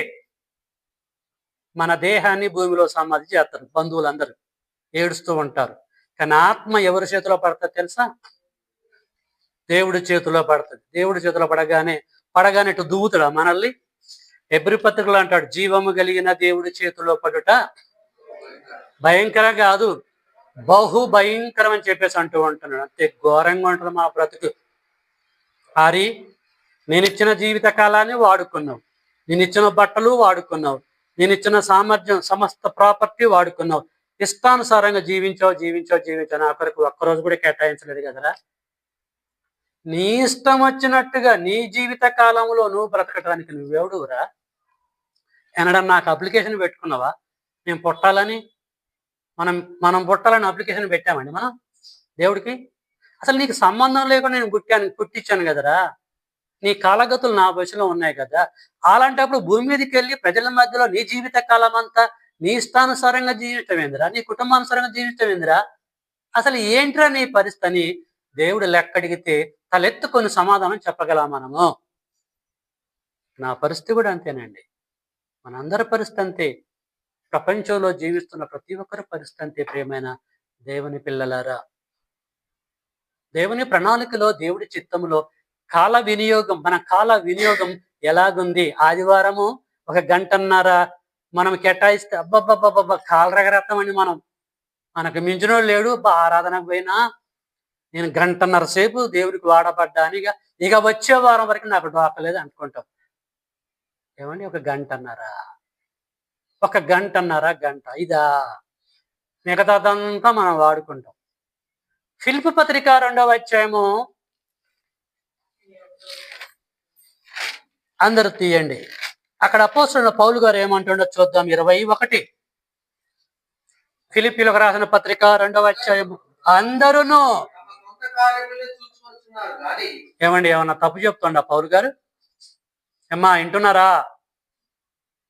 మన దేహాన్ని భూమిలో సమాధి చేస్తారు. బంధువులందరూ ఏడుస్తూ ఉంటారు. కానీ ఆత్మ ఎవరి చేతిలో పడుతుంది తెలుసా? దేవుడి చేతిలో పడుతుంది. దేవుడి చేతిలో పడగానే ఇటు దువ్వుతాడా మనల్ని? హెబ్రీ పత్రికలో అంటాడు, జీవము కలిగిన దేవుడి చేతిలో పడుట భయంకరం కాదు, బహు భయంకరం అని చెప్పేసి అంటూ ఉంటున్నాడు. అంతే ఘోరంగా ఉంటుంది మా బ్రతుకు. హరి, నేను ఇచ్చిన జీవిత కాలాన్ని వాడుకున్నావు, నేను ఇచ్చిన బట్టలు వాడుకున్నావు, నేను ఇచ్చిన సామర్థ్యం సమస్త ప్రాపర్టీ వాడుకున్నావు, ఇష్టానుసారంగా జీవించావు. నా కొరకు ఒక్కరోజు కూడా కేటాయించలేదు కదరా. నీ ఇష్టం వచ్చినట్టుగా నీ జీవిత కాలంలో నువ్వు బ్రతకటానికి నువ్వెవడురా? ఎనడం నాకు అప్లికేషన్ పెట్టుకున్నావా? నేను పుట్టాలని, మనం పుట్టాలని అప్లికేషన్ పెట్టామండి మనం దేవుడికి? అసలు నీకు సంబంధం లేకుండా నేను పుట్టించాను కదరా. నీ కాలగతులు నా వయసులో ఉన్నాయి కదా. అలాంటప్పుడు భూమి మీదకి వెళ్ళి ప్రజల మధ్యలో నీ జీవిత కాలం అంతా నీ ఇష్టానుసారంగా జీవితం ఏందిరా, నీ కుటుంబానుసారంగా జీవితం ఏందిరా? అసలు ఏంట్రా నీ పరిస్థితి? దేవుడు లెక్కడిగితే తలెత్తుకొని సమాధానం చెప్పగల మనము. నా పరిస్థితి కూడా అంతేనండి, మనందరి పరిస్థితి అంతే. ప్రపంచంలో జీవిస్తున్న ప్రతి ఒక్కరి పరిస్థితి అంతే. ప్రియమైన దేవుని పిల్లలారా, దేవుని ప్రణాళికలో, దేవుడి చిత్తములో మన కాల వినియోగం ఎలాగుంది? ఆదివారము 1 గంటన్నర మనం కేటాయిస్తే అబ్బబ్బబ్బబ్బ కాలరగరత్తామండి. మనకు మించినోడు లేడు. ఆరాధనకు పోయినా నేను 1 గంటన్నర సేపు దేవుడికి వాడబడ్డాను, ఇక వచ్చే వారం వరకు నాకు డోకలేదు అనుకుంటాం. ఏమండి, 1 గంటన్నర గంట ఇదా? మిగతాదంతా మనం వాడుకుంటాం. ఫిలిప్పీ పత్రిక 2వ అధ్యాయము అందరూ తీయండి. అక్కడ అపోస్తలుడైన పౌలు గారు ఏమంటుండో చూద్దాం. 21 ఫిలిప్పీలకు రాసిన పత్రిక 2వ అధ్యాయము. అందరూను ఏమండి, ఏమన్నా తప్పు చెప్తుండ పౌలు గారు? ఏమ్మా, వింటున్నారా?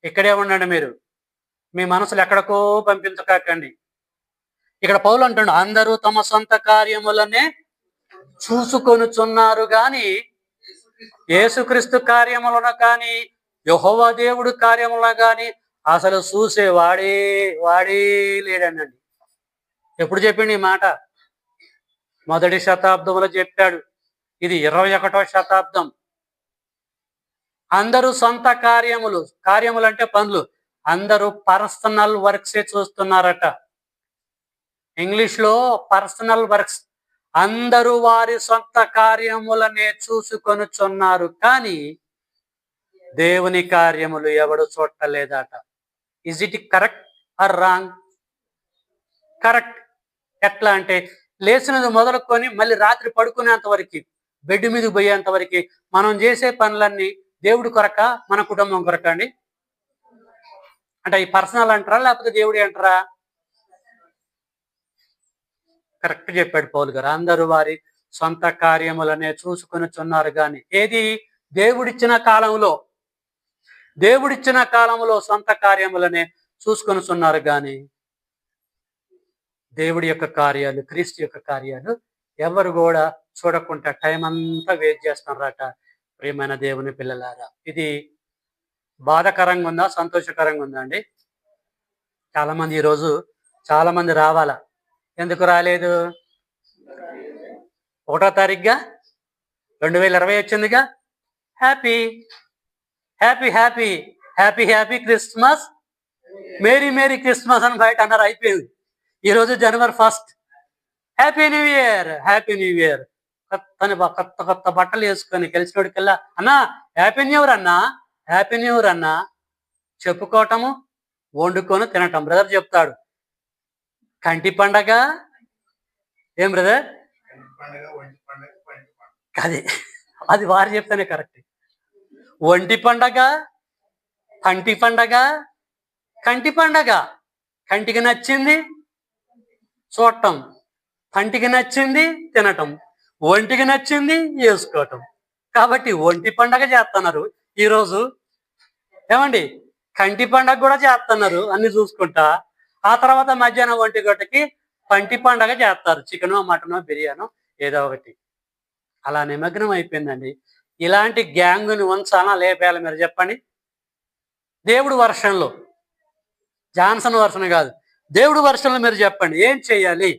ఇక్కడే ఉండండి మీరు, మీ మనసులు ఎక్కడికో పంపించకండి. ఇక్కడ పౌలు అంటుండ, అందరూ తమ సొంత కార్యములనే చూసుకొనుచున్నారు గాని యేసుక్రీస్తు కార్యములను కానీ యెహోవా దేవుడు కార్యములను కానీ అసలు చూసే వాడే లేడనండి. ఎప్పుడు చెప్పిండు ఈ మాట? మొదటి శతాబ్దంలో చెప్పాడు. ఇది 21వ శతాబ్దం. అందరూ సొంత కార్యములు అంటే పనులు, అందరూ పర్సనల్ వర్క్సే చూస్తున్నారట. ఇంగ్లీష్లో పర్సనల్ వర్క్స్. అందరూ వారి సొంత కార్యములనే చూసుకొనుచున్నారు కానీ దేవుని కార్యములు ఎవడు చూడలేదట. Is it correct or wrong? Correct. ఎట్లా అంటే, లేచినది మొదలుకొని మళ్ళీ రాత్రి పడుకునేంత వరకు, బెడ్ మీదకి పోయేంత వరకు మనం చేసే పనులన్నీ దేవుడి కొరక, మన కుటుంబం కొరక అండి? అంటే ఈ పర్సనల్ అంటారా లేకపోతే దేవుడి అంటారా? కరెక్ట్ చెప్పాడు పౌలు గారు. అందరూ వారి సొంత కార్యములనే చూసుకొనుచున్నారు కానీ, ఏది? దేవుడిచ్చిన కాలంలో సొంత కార్యములనే చూసుకొనుచున్నారు కానీ దేవుడి యొక్క కార్యాలు, క్రీస్తు యొక్క కార్యాలు ఎవరు కూడా చూడకుండా టైం అంతా వేస్ట్ చేస్తున్నారట. ప్రియమైన దేవుని పిల్లలారా, ఇది బాధాకరంగా ఉందా, సంతోషకరంగా ఉందా అండి? చాలా మంది రావాలా. ఎందుకు రాలేదు? 1వ తారీఖుగా 2020 వచ్చిందిగా. Happy happy happy happy happy Christmas, merry Christmas అని బయట అన్నారు. అయిపోయింది. ఈరోజు జనవరి 1. Happy new year. కొత్త బట్టలు వేసుకొని కలిసినోడికల్లా, అన్నా హ్యాపీ న్యూ ఇయర్ అన్నా చెప్పుకోవటము, వండుకొని తినటం. బ్రదర్ చెప్తాడు, కంటి పండగ ఏం బ్రదర్? అది వారు చెప్తేనే కరెక్ట్. ఒంటి పండగ, కంటి పండగ. కంటి పండగ కంటికి నచ్చింది చూడటం, పంటికి నచ్చింది తినటం, ఒంటికి నచ్చింది వేసుకోవటం. కాబట్టి ఒంటి పండగ చేస్తున్నారు ఈరోజు. ఏమండి, కంటి పండగ కూడా చేస్తున్నారు అన్ని చూసుకుంటా. ఆ తర్వాత మధ్యాహ్నం 1 గంటకి పంటి పండగ చేస్తారు. చికెనో, మటనో, బిర్యానో ఏదో ఒకటి. అలా నిమగ్నం అయిపోయిందండి. ఇలాంటి గ్యాంగుని ఉంచాలా లేపేయాలి మీరు చెప్పండి? దేవుడు వర్షంలో, జాన్సన్ వర్షన్ కాదు, దేవుడు వర్షంలో మీరు చెప్పండి ఏం చెయ్యాలి?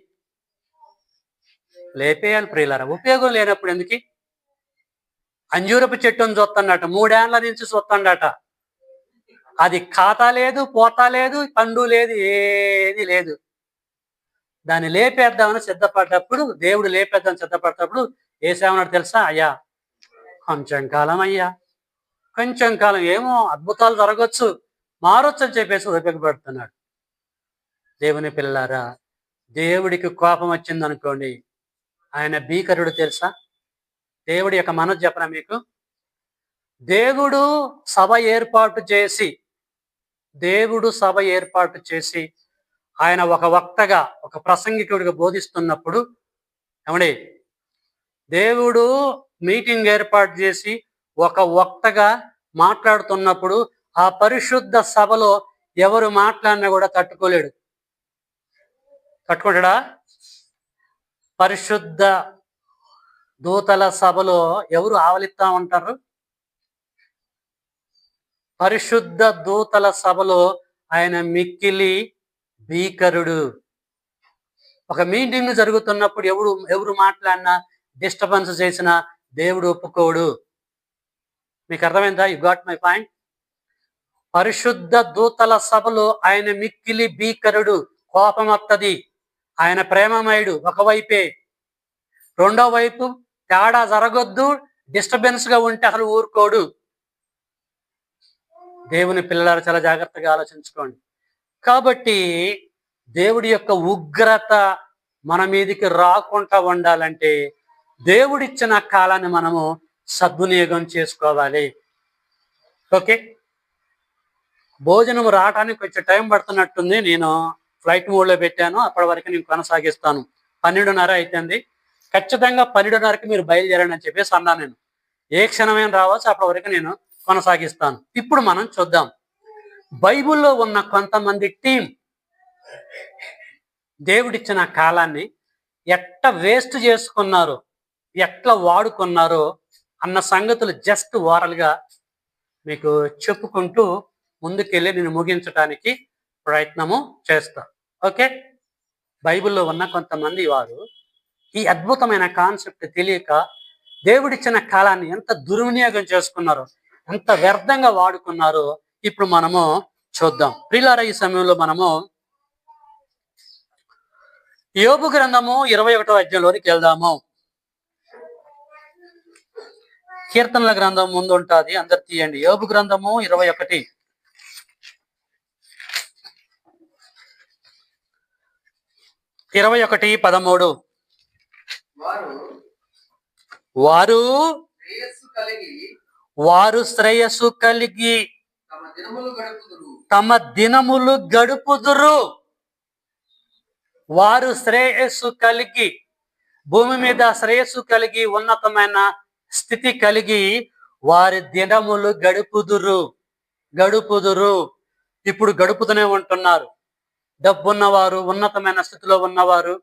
లేపేయాలి ప్రియులారా. ఉపయోగం లేనప్పుడు ఎందుకు? అంజూరపు చెట్టును చూస్తాడట, 3 ఏళ్ల నుంచి చూస్తాడట. అది ఖాతా లేదు, పోతా లేదు, పండు లేదు, ఏది లేదు. దాన్ని లేపేద్దామని సిద్ధపడ్డప్పుడు, దేవుడు లేపేద్దామని సిద్ధపడ్డప్పుడు ఏసేమన్నాడు తెలుసా? అయ్యా కొంచెం కాలం అయ్యా, కొంచెం కాలం, ఏమో అద్భుతాలు జరగచ్చు, మారొచ్చు అని చెప్పేసి ఉపయోగపడుతున్నాడు. దేవుని పిల్లారా, దేవుడికి కోపం వచ్చింది అనుకోండి, ఆయన భీకరుడు తెలుసా? దేవుడి యొక్క మనసు చెప్పనా మీకు? దేవుడు సభ ఏర్పాటు చేసి ఆయన ఒక వక్తగా, ఒక ప్రసంగికుడిగా బోధిస్తున్నప్పుడు, ఏమండి, దేవుడు మీటింగ్ ఏర్పాటు చేసి ఒక వక్తగా మాట్లాడుతున్నప్పుడు ఆ పరిశుద్ధ సభలో ఎవరు మాట్లాడినా కూడా తట్టుకోలేడు. తట్టుకుంటాడా? పరిశుద్ధ దూతల సభలో ఎవరు ఆవలిస్తా ఉంటారు? పరిశుద్ధ దూతల సభలో ఆయన మిక్కిలి భీకరుడు. ఒక మీటింగ్ జరుగుతున్నప్పుడు ఎవరు మాట్లాడినా, డిస్టర్బెన్స్ చేసినా దేవుడు ఒప్పుకోడు. మీకు అర్థమైందా? You got my point? పరిశుద్ధ దూతల సభలో ఆయన మిక్కిలి భీకరుడు, కోపం వత్తది. ఆయన ప్రేమమయుడు ఒకవైపే, రెండో వైపు తేడా జరగొద్దు, డిస్టర్బెన్స్ గా ఉంటే అసలు ఊరుకోడు. దేవుని పిల్లలు చాలా జాగ్రత్తగా ఆలోచించుకోండి. కాబట్టి దేవుడి యొక్క ఉగ్రత మన మీదికి రాకుండా ఉండాలంటే దేవుడిచ్చిన కాలాన్ని మనము సద్వినియోగం చేసుకోవాలి. ఓకే, భోజనం రావడానికి కొంచెం టైం పడుతున్నట్టుంది. నేను ఫ్లైట్ మోడ్లో పెట్టాను, అప్పటి వరకు నేను కొనసాగిస్తాను. 12:30 అయిపోయింది. ఖచ్చితంగా 12:30కి మీరు బయలుదేరండి అని చెప్పేసి అన్నా. నేను ఏ క్షణమైనా రావచ్చు, అప్పటి వరకు నేను కొనసాగిస్తాను. ఇప్పుడు మనం చూద్దాం, బైబిల్లో ఉన్న కొంతమంది టీం దేవుడిచ్చిన కాలాన్ని ఎట్లా వేస్ట్ చేసుకున్నారో, ఎట్లా వాడుకున్నారో అన్న సంగతులు జస్ట్ ఓరల్గా మీకు చెప్పుకుంటూ ముందుకెళ్ళి నేను ముగించడానికి ప్రయత్నము చేస్తా. ఓకే, బైబిల్లో ఉన్న కొంతమంది వారు ఈ అద్భుతమైన కాన్సెప్ట్ తెలియక దేవుడిచ్చిన కాలాన్ని ఎంత దుర్వినియోగం చేసుకున్నారో, ఎంత వ్యర్థంగా వాడుకున్నారో ఇప్పుడు మనము చూద్దాం. ప్రియులారా, ఈ సమయంలో మనము యోబు గ్రంథము 21వ అధ్యాయంలోనికి వెళ్దాము. కీర్తనల గ్రంథం ముందు ఉంటుంది, అందరు తీయండి. యోబు గ్రంథము 21, 13. వారు శ్రేయస్సు కలిగి తమ దినములు గడుపుదురు. వారు శ్రేయస్సు కలిగి, భూమి మీద శ్రేయస్సు కలిగి, ఉన్నతమైన స్థితి కలిగి వారి దినములు గడుపుదురు. ఇప్పుడు గడుపుతూనే ఉంటున్నారు. డబ్బున్నవారు, ఉన్నతమైన స్థితిలో ఉన్నవారు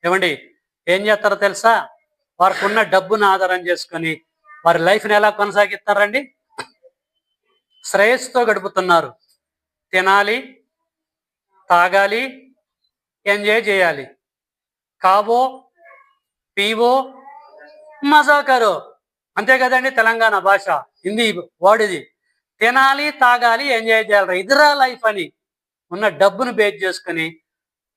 ఏమండి ఏం చేస్తారో తెలుసా? వారికి ఉన్న డబ్బును ఆధారం చేసుకొని వారి లైఫ్ని ఎలా కొనసాగిస్తారండి? శ్రేయస్సుతో గడుపుతున్నారు. తినాలి, తాగాలి, ఎంజాయ్ చేయాలి. కాబో, పీవో, మజా కరో, అంతే కదండి తెలంగాణ భాష, హిందీ వాడిది. తినాలి, తాగాలి, ఎంజాయ్ చేయాలి, ఇదిరా లైఫ్ అని ఉన్న డబ్బును బేస్ చేసుకుని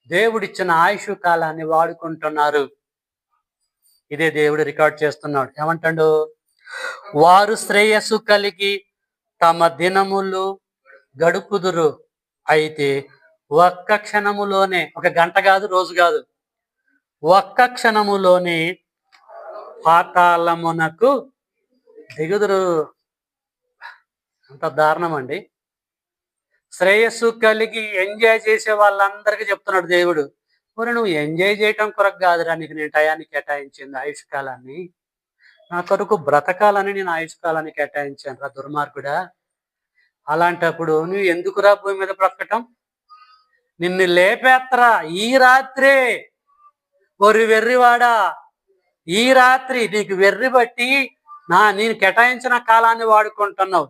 దేవుడిచ్చిన ఆయుష్ కాలాన్ని వాడుకుంటున్నారు. ఇదే దేవుడు రికార్డ్ చేస్తున్నాడు. ఏమంటాడు? వారు శ్రేయస్సు కలిగి తమ దినములు గడుపుదురు. అయితే ఒక్క క్షణములోనే, ఒక గంట కాదు, రోజు కాదు, ఒక్క క్షణములోనే పాతాళమునకు దిగుదురు. అంత దారుణం అండి. శ్రేయస్సు కలిగి ఎంజాయ్ చేసే వాళ్ళందరికీ చెప్తున్నాడు దేవుడు, మరి నువ్వు ఎంజాయ్ చేయటం కొరకు కాదురా నీకు నేను టయాన్ని కేటాయించింది, ఆయుష్ కాలాన్ని నా కొరకు బ్రతకాలని నేను ఆయుష్ కాలాన్ని కేటాయించాను రా దుర్మార్గుడా. అలాంటప్పుడు నువ్వు ఎందుకురా భూమి మీద బ్రతకటం? నిన్ను లేపేత్తరా ఈ రాత్రే, ఒరి వెర్రివాడా, ఈ రాత్రి నీకు వెర్రి బట్టి నేను కేటాయించిన కాలాన్ని వాడుకుంటున్నావు.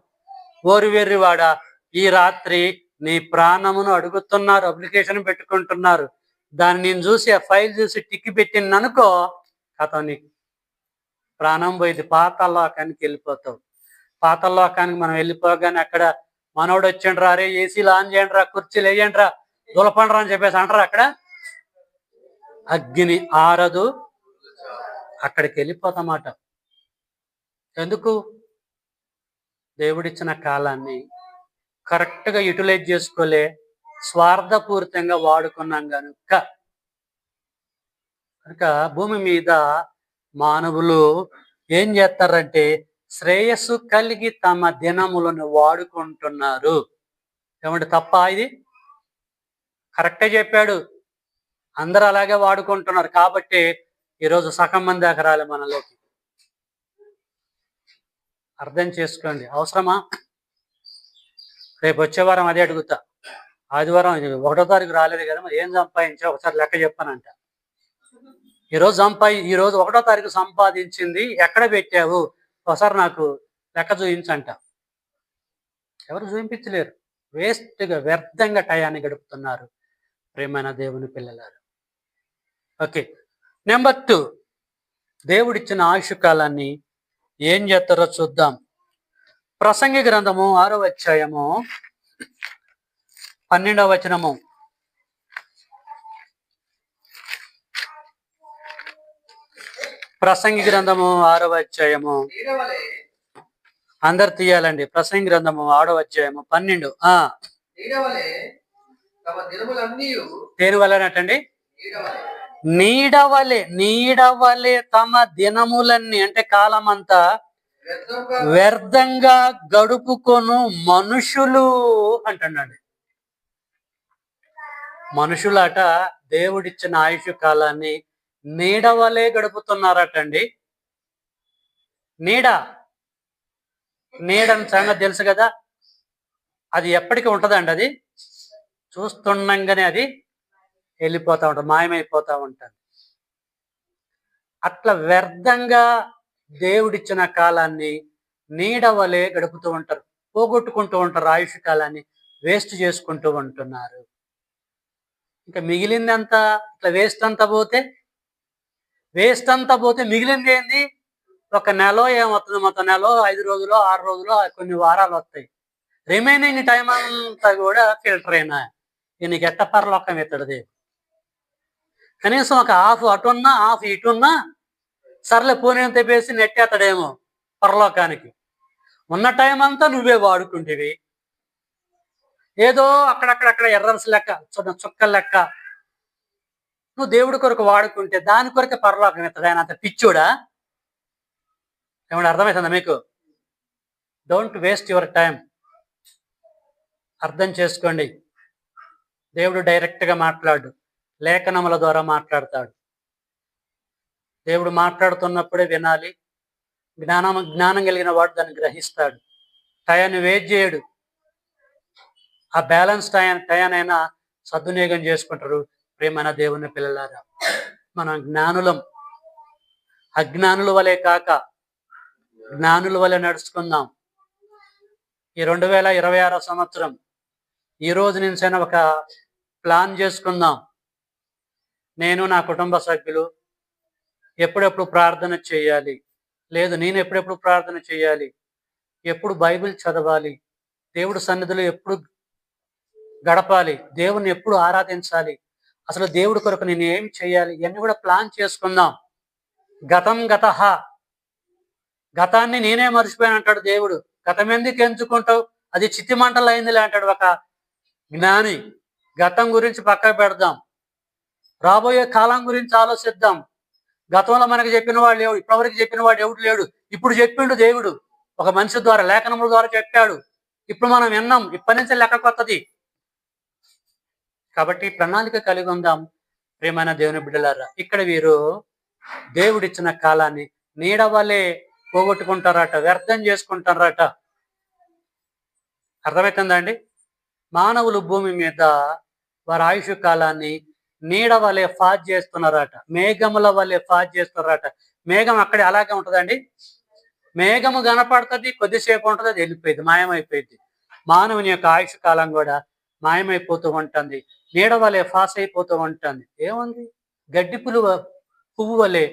ఓరి వెర్రివాడా, ఈ రాత్రి నీ ప్రాణమును అడుగుతున్నారు, అప్లికేషన్ పెట్టుకుంటున్నారు. దాన్ని నేను చూసి, ఆ ఫైల్ చూసి టిక్కి పెట్టిననుకో, కథ నీ ప్రాణం పోయింది, పాతాళలోకానికి వెళ్ళిపోతావు. పాతాళలోకానికి మనం వెళ్ళిపోగానే అక్కడ మనోడు వచ్చిండ్రా, అరే ఏసీలు ఆన్ చేయండి రా, కుర్చీలు వేయండి రా, దులపండ్రా అని చెప్పేసి అంటారా? అక్కడ అగ్ని ఆరదు, అక్కడికి వెళ్ళిపోతామాట. ఎందుకు? దేవుడిచ్చిన కాలాన్ని కరెక్ట్గా యూటిలైజ్ చేసుకోలే, స్వార్థపూరితంగా వాడుకున్నాం కనుక భూమి మీద మానవులు ఏం చేస్తారంటే శ్రేయస్సు కలిగి తమ దినములను వాడుకుంటున్నారు. ఏమంటే తప్ప? ఇది కరెక్టే చెప్పాడు. అందరూ అలాగే వాడుకుంటున్నారు కాబట్టి ఈరోజు సగం మంది దాకా రాలే మనలోకి. అర్థం చేసుకోండి. అవసరమా? రేపు వచ్చే వారం అదే అడుగుతా. ఆదివారం 1వ తారీఖు రాలేదు కదా, మరి ఏం సంపాదించావు ఒకసారి లెక్క చెప్పానంట. ఈరోజు 1వ తారీఖు సంపాదించింది ఎక్కడ పెట్టావు ఒకసారి నాకు లెక్క చూపించంట. ఎవరు చూపించలేరు. వేస్ట్గా, వ్యర్థంగా టయాన్ని గడుపుతున్నారు ప్రేమైన దేవుని పిల్లలారు. ఓకే, నెంబర్ 2, దేవుడిచ్చిన ఆయుష్ కాలాన్ని ఏం చేస్తారో చూద్దాం. ప్రసంగి గ్రంథము 6వ అధ్యాయము 12వ వచనము. ప్రసంగి గ్రంథము 6వ అధ్యాయము, అందరు తీయాలండి. ప్రసంగి గ్రంథము 6వ అధ్యాయము 12. దేని వల్లనటండి? నీడవలే తమ దినములన్నీ, అంటే కాలమంతా వ్యర్థంగా గడుపుకొను మనుషులు అంటున్నాడు. మనుషులట దేవుడిచ్చిన ఆయుష్ కాలాన్ని నీడవలే గడుపుతున్నారటండి. నీడని సంగతి తెలుసు కదా, అది ఎప్పటికీ ఉంటుందండి. అది చూస్తుండగానే అది వెళ్ళిపోతూ ఉంటుంది, మాయమైపోతూ ఉంటుంది. అట్లా వ్యర్థంగా దేవుడిచ్చిన కాలాన్ని నీడవలే గడుపుతూ ఉంటారు, పోగొట్టుకుంటూ ఉంటారు. ఆయుష్ కాలాన్ని వేస్ట్ చేసుకుంటూ ఉంటున్నారు. ఇంకా మిగిలిందంతా ఇట్లా వేస్ట్ అంతా పోతే మిగిలింది ఏంది? ఒక నెల ఏమవుతుంది? మొత్తం నెల, 5 రోజులు, 6 రోజులు, కొన్ని వారాలు వస్తాయి. రిమైనింగ్ టైం అంతా కూడా ఫిల్టర్ అయినా నీకు ఎట్ట పరలోకం ఎత్తడది. కనీసం ఒక హాఫ్ అటున్నా హాఫ్ ఇటున్నా సర్లే పోనీ తెప్పేసి నెట్టేస్తాడేమో పరలోకానికి. ఉన్న టైం అంతా నువ్వే వాడుకుంటేవి. ఏదో అక్కడక్కడక్కడ ఎర్రన్స్ లెక్క, చుక్కల లెక్క నువ్వు దేవుడి కొరకు వాడుకుంటే దాని కొరకే పరలోకం ఎత్తడు. ఆయన అంత పిచ్చోడా? ఏమన్నా అర్థమవుతుందా మీకు? Don't waste your time. అర్థం చేసుకోండి. దేవుడు డైరెక్ట్గా మాట్లాడు, లేఖనముల ద్వారా మాట్లాడతాడు. దేవుడు మాట్లాడుతున్నప్పుడే వినాలి. జ్ఞానం కలిగిన వాడు దాన్ని గ్రహిస్తాడు. టయాన్ని వేస్ట్ చేయడు. ఆ బ్యాలెన్స్ టయానైనా సద్వినియోగం చేసుకుంటారు ప్రేమైన దేవుని పిల్లలారా. మనం జ్ఞానులం. అజ్ఞానుల వలె కాక జ్ఞానుల వలె నడుచుకుందాం. ఈ 2026 సంవత్సరం ఈ రోజు నుంచైనా ఒక ప్లాన్ చేసుకుందాం. నేను, నా కుటుంబ సభ్యులు ఎప్పుడెప్పుడు ప్రార్థన చేయాలి, లేదు నేను ఎప్పుడెప్పుడు ప్రార్థన చేయాలి, ఎప్పుడు బైబిల్ చదవాలి, దేవుడి సన్నిధిలో ఎప్పుడు గడపాలి, దేవుని ఎప్పుడు ఆరాధించాలి, అసలు దేవుడి కొరకు నేను ఏం చేయాలి, ఇవన్నీ కూడా ప్లాన్ చేసుకుందాం. గతాన్ని నేనే మర్చిపోయాను అంటాడు దేవుడు. గతం ఎందుకు ఎంచుకుంటావు? అది చిత్తి మంటలు అయిందిలే అంటాడు ఒక జ్ఞాని. గతం గురించి పక్కకు పెడదాం, రాబోయే కాలం గురించి ఆలోచిద్దాం. గతంలో మనకు చెప్పిన వాడు ఇప్పటివరకు చెప్పిన వాడు ఎవడు లేడు. ఇప్పుడు చెప్పిండు దేవుడు ఒక మనిషి ద్వారా, లేఖనముల ద్వారా చెప్పాడు. ఇప్పుడు మనం విన్నాం. ఇప్పటి నుంచి లెక్క కొత్తది. కాబట్టి ప్రణాళిక కలిగి ఉందాం ప్రేమైన దేవుని బిడ్డలారా. ఇక్కడ వీరు దేవుడిచ్చిన కాలాన్ని నీడవలే పోగొట్టుకుంటారట, వ్యర్థం చేసుకుంటారట. అర్థమవుతుందా అండి? మానవులు భూమి మీద వారి ఆయుష్ కాలాన్ని నీడ వలె ఫాజ్ చేస్తున్నారట, మేఘముల వలె ఫాజ్ చేస్తున్నారట. మేఘం అక్కడే అలాగే ఉంటుందండి. మేఘము కనపడుతుంది, కొద్దిసేపు ఉంటుంది, అది వెళ్ళిపోయింది, మాయమైపోయింది. మానవుని యొక్క ఆయుష్ కాలం కూడా మాయమైపోతూ ఉంటుంది, నీడ వలె ఫాస్ అయిపోతూ ఉంటుంది. ఏముంది? గడ్డి పువ్వు వలె,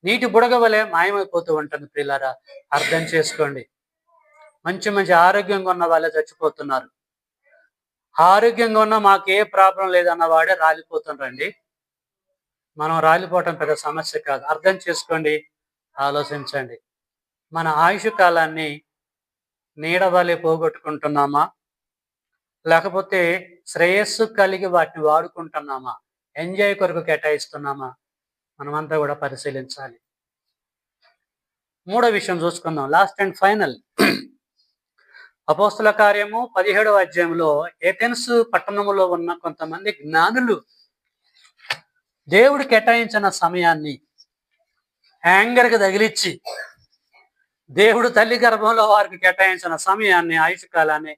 నీటి బుడగ వలె మాయమైపోతూ ఉంటుంది. ప్రియులారా, అర్థం చేసుకోండి. మంచి మంచి ఆరోగ్యంగా ఉన్న వాళ్ళే చచ్చిపోతున్నారు. ఆరోగ్యంగా ఉన్న మాకు ఏ ప్రాబ్లం లేదన్న వాడే రాలిపోతుండ్రండి. మనం రాలిపోవటం పెద్ద సమస్య కాదు. అర్థం చేసుకోండి, ఆలోచించండి. మన ఆయుష్ కాలాన్ని నీడవలె పోగొట్టుకుంటున్నామా, లేకపోతే శ్రేయస్సు కలిగి వాటిని వాడుకుంటున్నామా, ఎంజాయ్ కొరకు కేటాయిస్తున్నామా, మనమంతా కూడా పరిశీలించాలి. మూడో విషయం చూసుకుందాం, లాస్ట్ అండ్ ఫైనల్. అపోస్తుల కార్యము 17వ అధ్యాయంలో ఏథెన్స్ పట్టణములో ఉన్న కొంతమంది జ్ఞానులు దేవుడు కేటాయించిన సమయాన్ని యాంగర్కి తగిలిచ్చి, దేవుడు తల్లి గర్భంలో వారికి కేటాయించిన సమయాన్ని, ఆయుష్ కాలాన్ని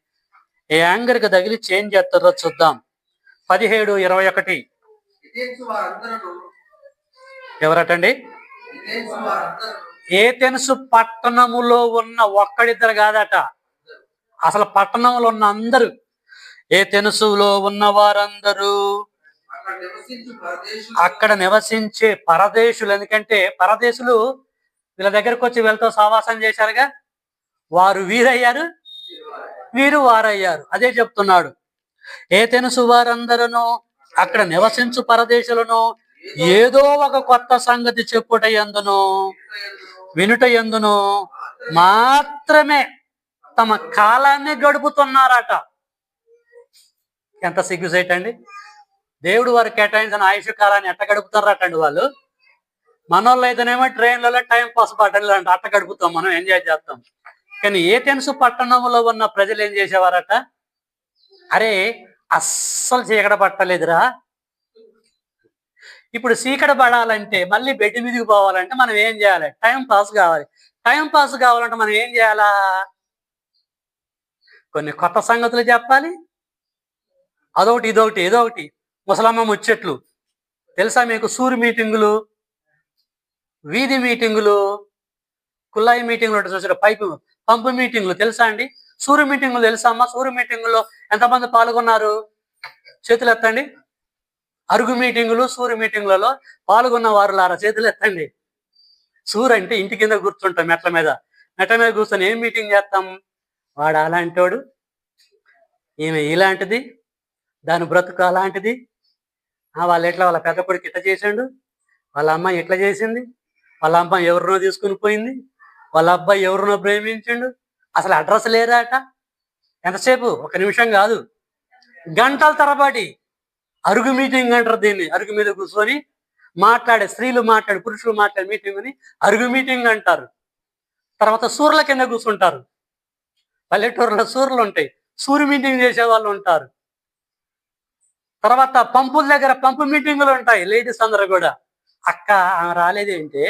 యాంగర్కి తగిలిచ్చి ఏం చేస్తారో చూద్దాం. 17:21. ఎవరటండి? ఏథెన్స్ పట్టణములో ఉన్న ఒక్కడిద్దరు కాదట, అసలు పట్టణంలో ఉన్న అందరూ, ఏథెన్సులో ఉన్న వారందరూ, అక్కడ నివసించే పరదేశులు. ఎందుకంటే పరదేశులు వీళ్ళ దగ్గరకు వచ్చి వీళ్ళతో సహవాసం చేశారుగా, వారు వీరయ్యారు, వీరు వారయ్యారు. అదే చెప్తున్నాడు. ఏథెన్సు వారందరూ, అక్కడ నివసించు పరదేశులను ఏదో ఒక కొత్త సంగతి చెప్పుటయందును వినుటయందును మాత్రమే తమ కాలాన్ని గడుపుతున్నారట. ఎంత సిగ్గుసేట్ అండి! దేవుడు వారు కేటాయించిన ఆయుష్ కాలాన్ని ఎట్ట గడుపుతున్నారటండి వాళ్ళు. మనోళ్ళు అయితేనేమో ట్రైన్లలో టైం పాస్ బట్టలు అంటే అట్ట గడుపుతాం, మనం ఎంజాయ్ చేస్తాం. కానీ ఏథెన్స్ పట్టణంలో ఉన్న ప్రజలు ఏం చేసేవారట, అరే అస్సలు చీకట పట్టలేదురా, ఇప్పుడు చీకట పడాలంటే మళ్ళీ బెడ్ మీదకి పోవాలంటే మనం ఏం చేయాలి, టైం పాస్ కావాలి. టైం పాస్ కావాలంటే మనం ఏం చేయాలా, కొన్ని కొత్త సంగతులు చెప్పాలి. అదొకటి ఇదొకటి ఏదో ఒకటి. ముసలమ్మ ముచ్చట్లు తెలుసా మీకు? సూరి మీటింగులు, వీధి మీటింగులు, కుల్లాయి మీటింగులు, చూసారు, పంపు మీటింగులు తెలుసా అండి? సూర్య మీటింగులు తెలుసా అమ్మా? సూర్య మీటింగుల్లో ఎంతమంది పాల్గొన్నారు? చేతులు ఎత్తండి. అరుగు మీటింగులు, సూర్య మీటింగులలో పాల్గొన్న వారులారా చేతులు ఎత్తండి. సూర్య అంటే ఇంటి కింద కూర్చుంటాం, మెట్ల మీద కూర్చొని ఏం మీటింగ్ చేస్తాం? వాడు అలాంటోడు, ఈమె ఇలాంటిది, దాని బ్రతుకు అలాంటిది, వాళ్ళ పెద్ద కొడుకు ఇట్లా చేసాడు, వాళ్ళ అమ్మాయి ఇట్లా చేసింది, వాళ్ళ అమ్మాయి ఎవరినో తీసుకుని పోయింది, వాళ్ళ అబ్బాయి ఎవరినో ప్రేమించిండు, అసలు అడ్రస్ లేరాట. ఎంతసేపు? ఒక నిమిషం కాదు, గంటల తరబడి అరుగు మీటింగ్ అంటారు దీన్ని. అరుగు మీద కూర్చొని మాట్లాడే స్త్రీలు మాట్లాడే పురుషులు మాట్లాడే మీటింగ్ అని అరుగు మీటింగ్ అంటారు. తర్వాత సూర్యుల కింద కూర్చుంటారు. పల్లెటూరులో సూర్యులు ఉంటాయి, సూర్య మీటింగ్ చేసే వాళ్ళు ఉంటారు. తర్వాత పంపుల దగ్గర పంపు మీటింగులు ఉంటాయి. లేడీస్ అందరూ కూడా, అక్క ఆమె రాలేదేంటి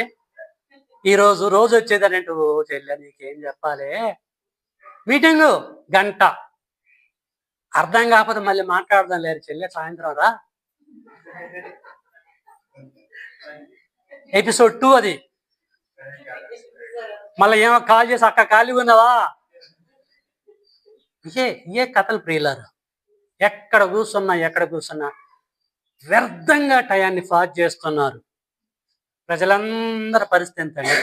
ఈరోజు, రోజు వచ్చేదనంటే, ఓ చెల్లె నీకేం చెప్పాలి, మీటింగు గంట, అర్థం కాకపోతే మళ్ళీ మాట్లాడదాం లేరు చెల్లె, సాయంత్రం రా. ఎపిసోడ్ 2 అది. మళ్ళీ ఏమో కాల్ చేసి, అక్క ఖాళీగా ఉన్నావా? ఏ కథలు ప్రియులారు. ఎక్కడ కూర్చున్నా వ్యర్థంగా టయాన్ని పాస్ చేస్తున్నారు. ప్రజలందరి పరిస్థితి ఎంతండి?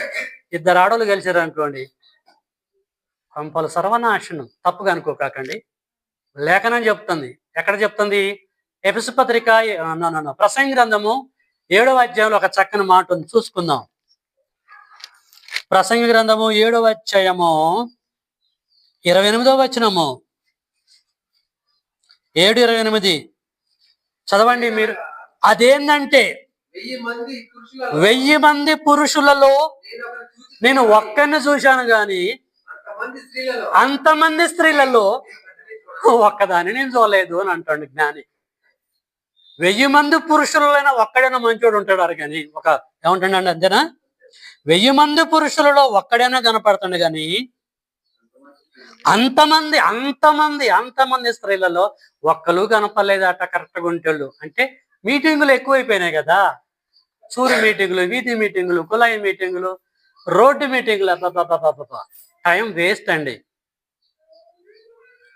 2 ఆడోళ్ళు గెలిచారు అనుకోండి, కొంపలు సర్వనాశనం. తప్పుగా అనుకోకండి, లేఖనం చెప్తుంది. ఎక్కడ చెప్తుంది? ఎఫెసు పత్రిక ప్రసంగి గ్రంథము 7వ అధ్యాయంలో ఒక చక్కని మాట ఉంది, చూసుకుందాం. ప్రసంగి గ్రంథము 7వ అధ్యాయము 28వ వచనము. 7:28 చదవండి మీరు. అదేంటంటే 1000 మంది పురుషులలో నేను ఒక్కరిని చూశాను గాని అంతమంది స్త్రీలలో ఒక్కదాన్ని నేను చూడలేదు అని అంటాడు జ్ఞాని. 1000 మంది పురుషులైనా ఒక్కడైనా మంచోడు ఉంటాడు కానీ ఏమంటాడు అంతేనా? 1000 మంది పురుషులలో ఒక్కడైనా కనపడుతుండే కానీ అంతమంది స్త్రీలలో ఒక్కరు కనపడలేదట. కరెక్ట్గా ఉంటేళ్ళు అంటే మీటింగులు ఎక్కువైపోయినాయి కదా. సూర్య మీటింగులు, వీధి మీటింగులు, కులాయి మీటింగులు, రోడ్డు మీటింగులు. అబ్బాబ్బాబ్బా, టైం వేస్ట్ అండి,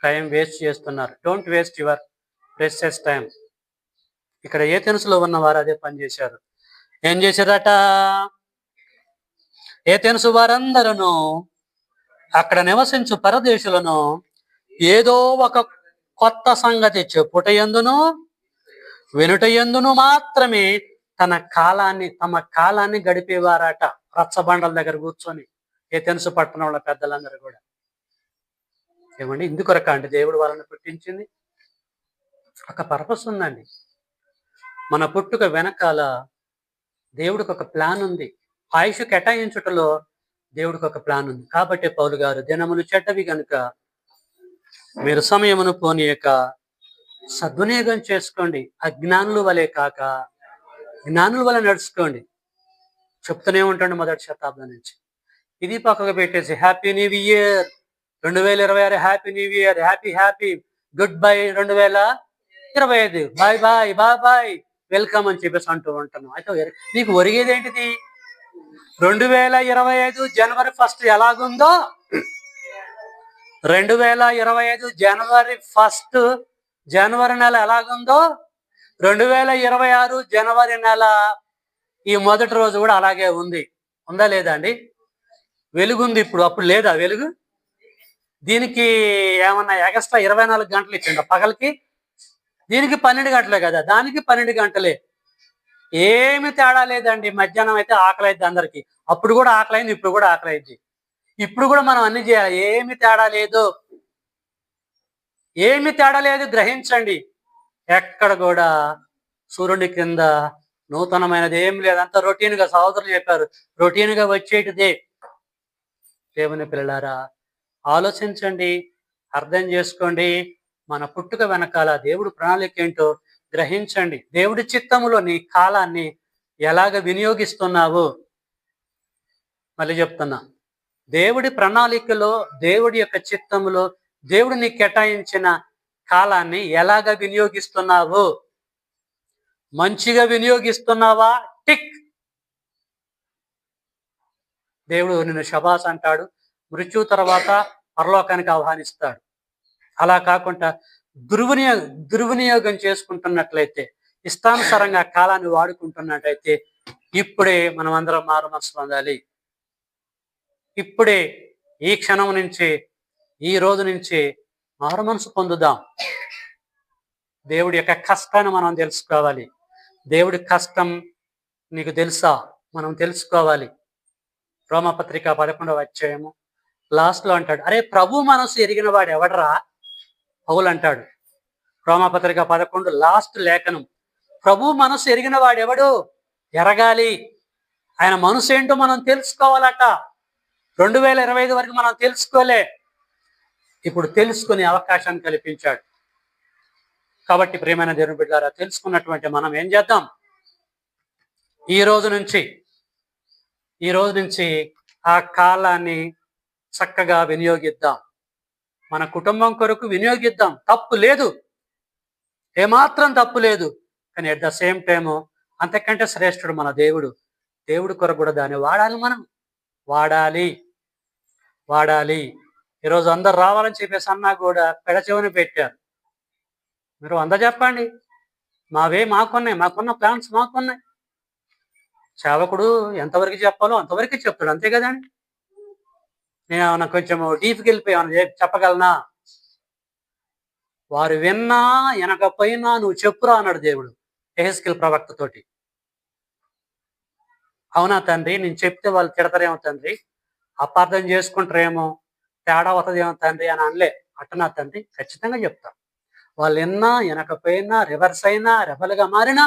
టైం వేస్ట్ చేస్తున్నారు. Don't waste your precious time. ఇక్కడ ఏథెన్సులో ఉన్న వారు అదే పని చేశారు. ఏం చేశారట? ఏథెన్సు వారందరూ అక్కడ నివసించు పరదేశులను ఏదో ఒక కొత్త సంగతి చెప్పుట యందును వినుట యందును మాత్రమే తమ కాలాన్ని గడిపేవారట. రచ్చబండల దగ్గర కూర్చొని ఏథెన్సు పట్టణంలో పెద్దలందరూ కూడా. ఏమండి, ఇందుకొరక అండి దేవుడు వాళ్ళని పుట్టించింది? ఒక పర్పస్ ఉందండి. మన పుట్టుక వెనకాల దేవుడికి ఒక ప్లాన్ ఉంది. ఆయుష్ కేటాయించుటలో దేవుడికి ఒక ప్లాన్ ఉంది. కాబట్టి పౌలు గారు, దినములు చెడ్డవి గనుక మీరు సమయమును పోనీయక సద్వినియోగం చేసుకోండి. అజ్ఞానుల వలె కాక జ్ఞానుల వలె నడుచుకోండి. చెప్తూనే ఉంటాడు మొదటి శతాబ్దం నుంచి. ఇది పక్కకు పెట్టేసి happy new year 2026, happy new year, happy goodbye 2025, bye bye bye bye welcome అని చెప్పేసి అంటూ ఉంటున్నాం. అయితే నీకు ఒరిగేది ఏంటిది? 2025 జనవరి 1 ఎలాగుందో, 2025 జనవరి 1 జనవరి నెల ఎలాగుందో, 2026 జనవరి నెల ఈ మొదటి రోజు కూడా అలాగే ఉంది. ఉందా లేదా అండి? వెలుగుంది ఇప్పుడు, అప్పుడు లేదా వెలుగు? దీనికి ఏమన్నా ఎక్స్ట్రా 24 గంటలు ఇచ్చిండ పగలకి? దీనికి 12 గంటలే కదా, దానికి 12 గంటలే. ఏమి తేడా లేదండి. మధ్యాహ్నం అయితే ఆకలి అయింది అందరికి, అప్పుడు కూడా ఆకలి అయింది, ఇప్పుడు కూడా ఆకలి అయింది. ఇప్పుడు కూడా మనం అన్ని చేయాలి. ఏమి తేడా లేదు, ఏమి తేడా లేదు. గ్రహించండి. ఎక్కడ కూడా సూర్యుడి కింద నూతనమైనది ఏం లేదు. అంత రొటీన్గా, సహోదరులు చెప్పారు, రొటీన్గా వచ్చేటిదే. దేవుని పిల్లలారా, ఆలోచించండి, అర్థం చేసుకోండి. మన పుట్టుక వెనకాల దేవుడు ప్రణాళిక ఏంటో గ్రహించండి. దేవుడి చిత్తములో నీ కాలాన్ని ఎలాగ వినియోగిస్తున్నావు? మళ్ళీ చెప్తున్నా, దేవుడి ప్రణాళికలో, దేవుడి యొక్క చిత్తములో దేవుడు నీకు కేటాయించిన కాలాన్ని ఎలాగ వినియోగిస్తున్నావు? మంచిగా వినియోగిస్తున్నావా? టిక్. దేవుడు నిన్ను శబాస్ అంటాడు, మృత్యు తర్వాత పరలోకానికి ఆహ్వానిస్తాడు. అలా కాకుండా దుర్వినియోగం చేసుకుంటున్నట్లయితే, ఇష్టానుసారంగా కాలాన్ని వాడుకుంటున్నట్లయితే, ఇప్పుడే మనం అందరం మారు మనసు పొందాలి. ఇప్పుడే, ఈ క్షణం నుంచి, ఈ రోజు నుంచి మారు మనసు పొందుదాం. దేవుడి యొక్క కష్టాన్ని మనం తెలుసుకోవాలి. దేవుడి కష్టం నీకు తెలుసా? మనం తెలుసుకోవాలి. రోమపత్రిక 11వ అధ్యాయము లాస్ట్ లో అంటాడు, అరే ప్రభు మనసు ఎరిగిన వాడు ఎవడరా? పౌలు అంటాడు. రోమపత్రిక 11 లాస్ట్ లేఖనం. ప్రభు మనసు ఎరిగిన వాడు ఎవడు? ఎరగాలి. ఆయన మనసు ఏంటో మనం తెలుసుకోవాలట. 2025 వరకు మనం తెలుసుకోలే, ఇప్పుడు తెలుసుకునే అవకాశాన్ని కల్పించాడు. కాబట్టి ప్రియమైన దేవుని బిడ్డలారా, తెలుసుకున్నటువంటి మనం ఏం చేద్దాం? ఈ రోజు నుంచి ఆ కాలాన్ని చక్కగా వినియోగిద్దాం. మన కుటుంబం కొరకు వినియోగిద్దాం. తప్పు లేదు, ఏమాత్రం తప్పు లేదు. కానీ అట్ ద సేమ్ టైము అంతకంటే శ్రేష్ఠుడు మన దేవుడు. దేవుడి కొరకు కూడా దాన్ని వాడాలి. మనం వాడాలి. ఈరోజు అందరు రావాలని చెప్పేసి అన్నా కూడా పెడచెవిని పెట్టారు. మీరు చెప్పండి, మాకున్న ప్లాన్స్ మాకున్నాయి. సేవకుడు ఎంతవరకు చెప్పాలో అంతవరకు చెప్తాడు, అంతే కదండి. నేను ఏమన్నా కొంచెం డీప్కి వెళ్ళిపోయి చెప్పగలనా? వారు విన్నా వినకపోయినా నువ్వు చెప్పురా అన్నాడు దేవుడు యెహెజ్కేలు ప్రవక్తతోటి. అవునా తండ్రి, నేను చెప్తే వాళ్ళు తిడతారేమో తండ్రి, అపార్థం చేసుకుంటారేమో, తేడా అవుతుందేమో తండ్రి అని అనలే. అట్టనా తండ్రి? ఖచ్చితంగా చెప్తా. వాళ్ళు విన్నా వినకపోయినా, రివర్స్ అయినా, రెబల్గా మారినా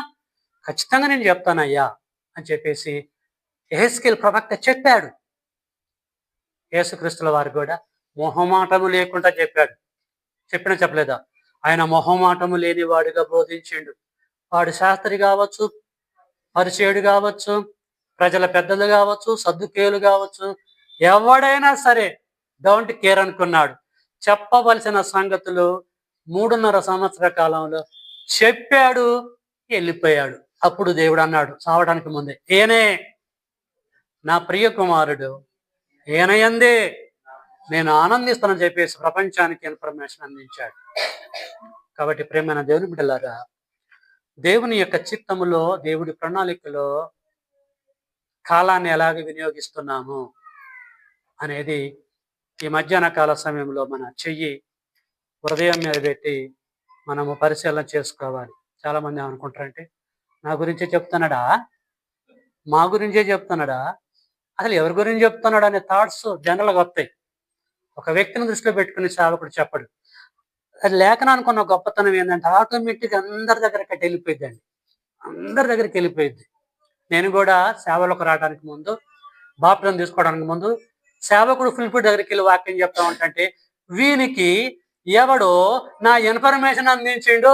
ఖచ్చితంగా నేను చెప్తానయ్యా అని చెప్పేసి యెహెజ్కేలు ప్రవక్త చెప్పాడు. యేసుక్రీస్తుల వారు కూడా మొహమాటము లేకుండా చెప్పాడు. చెప్పలేదా? ఆయన మొహమాటము లేని వాడిగా బోధించిండు. వాడు శాస్త్రి కావచ్చు, పరిచయుడు కావచ్చు, ప్రజల పెద్దలు కావచ్చు, సద్దుకేయులు కావచ్చు, ఎవడైనా సరే డోంట్ కేర్ అనుకున్నాడు. చెప్పవలసిన సంగతులు 3.5 సంవత్సర కాలంలో చెప్పాడు, వెళ్ళిపోయాడు. అప్పుడు దేవుడు అన్నాడు చావడానికి ముందే, ఈయనే నా ప్రియ కుమారుడు, ఈయన యందే నేను ఆనందిస్తానని చెప్పేసి ప్రపంచానికి ఇన్ఫర్మేషన్ అందించాడు. కాబట్టి ప్రేమైన దేవుని బిడ్డలారా, దేవుని యొక్క చిత్తములో, దేవుడి ప్రణాళికలో కాలాన్ని ఎలాగ వినియోగిస్తున్నాము అనేది ఈ మధ్యాహ్న కాల సమయంలో మన చెయ్యి హృదయం మీద పెట్టి మనము పరిశీలన చేసుకోవాలి. చాలా మంది ఏమనుకుంటారంటే, నా గురించే చెప్తున్నాడా, మా గురించే చెప్తున్నాడా, అసలు ఎవరి గురించి చెప్తున్నాడు అనే థాట్స్ జనరల్గా వస్తాయి. ఒక వ్యక్తిని దృష్టిలో పెట్టుకుని సేవకుడు చెప్పడు. అది లేఖనానికి ఉన్న గొప్పతనం ఏంటంటే ఆటోమేటిక్గా అందరి దగ్గరికి వెళ్ళిపోయిద్దండి. అందరి దగ్గరికి వెళ్ళిపోయిద్ది. నేను కూడా సేవలకు రావడానికి ముందు, బాప్టిజం తీసుకోవడానికి ముందు సేవకుడు ఫిలిప్పీ దగ్గరికి వెళ్ళి వాక్యం చెప్తా ఉంటే, వీనికి ఎవడో నా ఇన్ఫర్మేషన్ అందించిండు,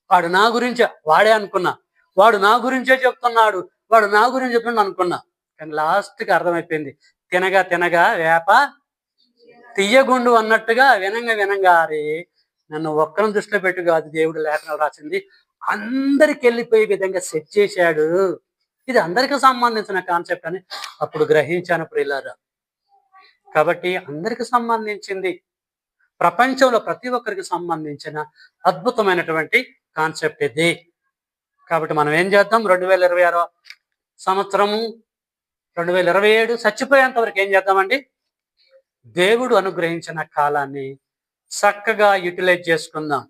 వాడు నా గురించే, వాడే అనుకున్నా, వాడు నా గురించే చెప్తున్నాడు, వాడు నా గురించి చెప్తున్నాడు అనుకున్నా. కానీ లాస్ట్కి అర్థమైపోయింది, తినగా తినగా వేప తీయగుండు అన్నట్టుగా వినంగా అరే నన్ను ఒక్కరిని దృష్టిలో పెట్టి కాదు దేవుడు లేఖనాలు రాసింది, అందరికి వెళ్ళిపోయే విధంగా సెట్ చేశాడు. ఇది అందరికి సంబంధించిన కాన్సెప్ట్ అని అప్పుడు గ్రహించాను ప్రియులారా. కాబట్టి అందరికి సంబంధించింది, ప్రపంచంలో ప్రతి ఒక్కరికి సంబంధించిన అద్భుతమైనటువంటి కాన్సెప్ట్ ఇది. కాబట్టి మనం ఏం చేద్దాం, 2026 సంవత్సరము 2027 చచ్చిపోయేంత వరకు ఏం చేద్దామండి, దేవుడు అనుగ్రహించిన కాలాన్ని చక్కగా యూటిలైజ్ చేసుకుందాం,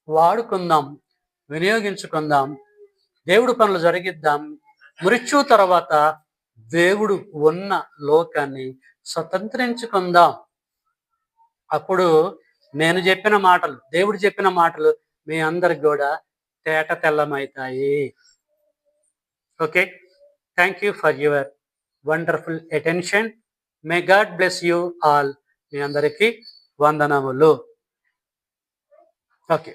వాడుకుందాం, వినియోగించుకుందాం, దేవుడు పనులు జరిగిద్దాం. మృత్యు తర్వాత దేవుడు ఉన్న లోకాన్ని స్వతంత్రించుకుందాం. అప్పుడు నేను చెప్పిన మాటలు, దేవుడు చెప్పిన మాటలు మీ అందరికి కూడా తేట తెల్లమవుతాయి. Okay, thank you for your wonderful attention. May God bless you all. మీ అందరికీ వందనములు. ఓకే.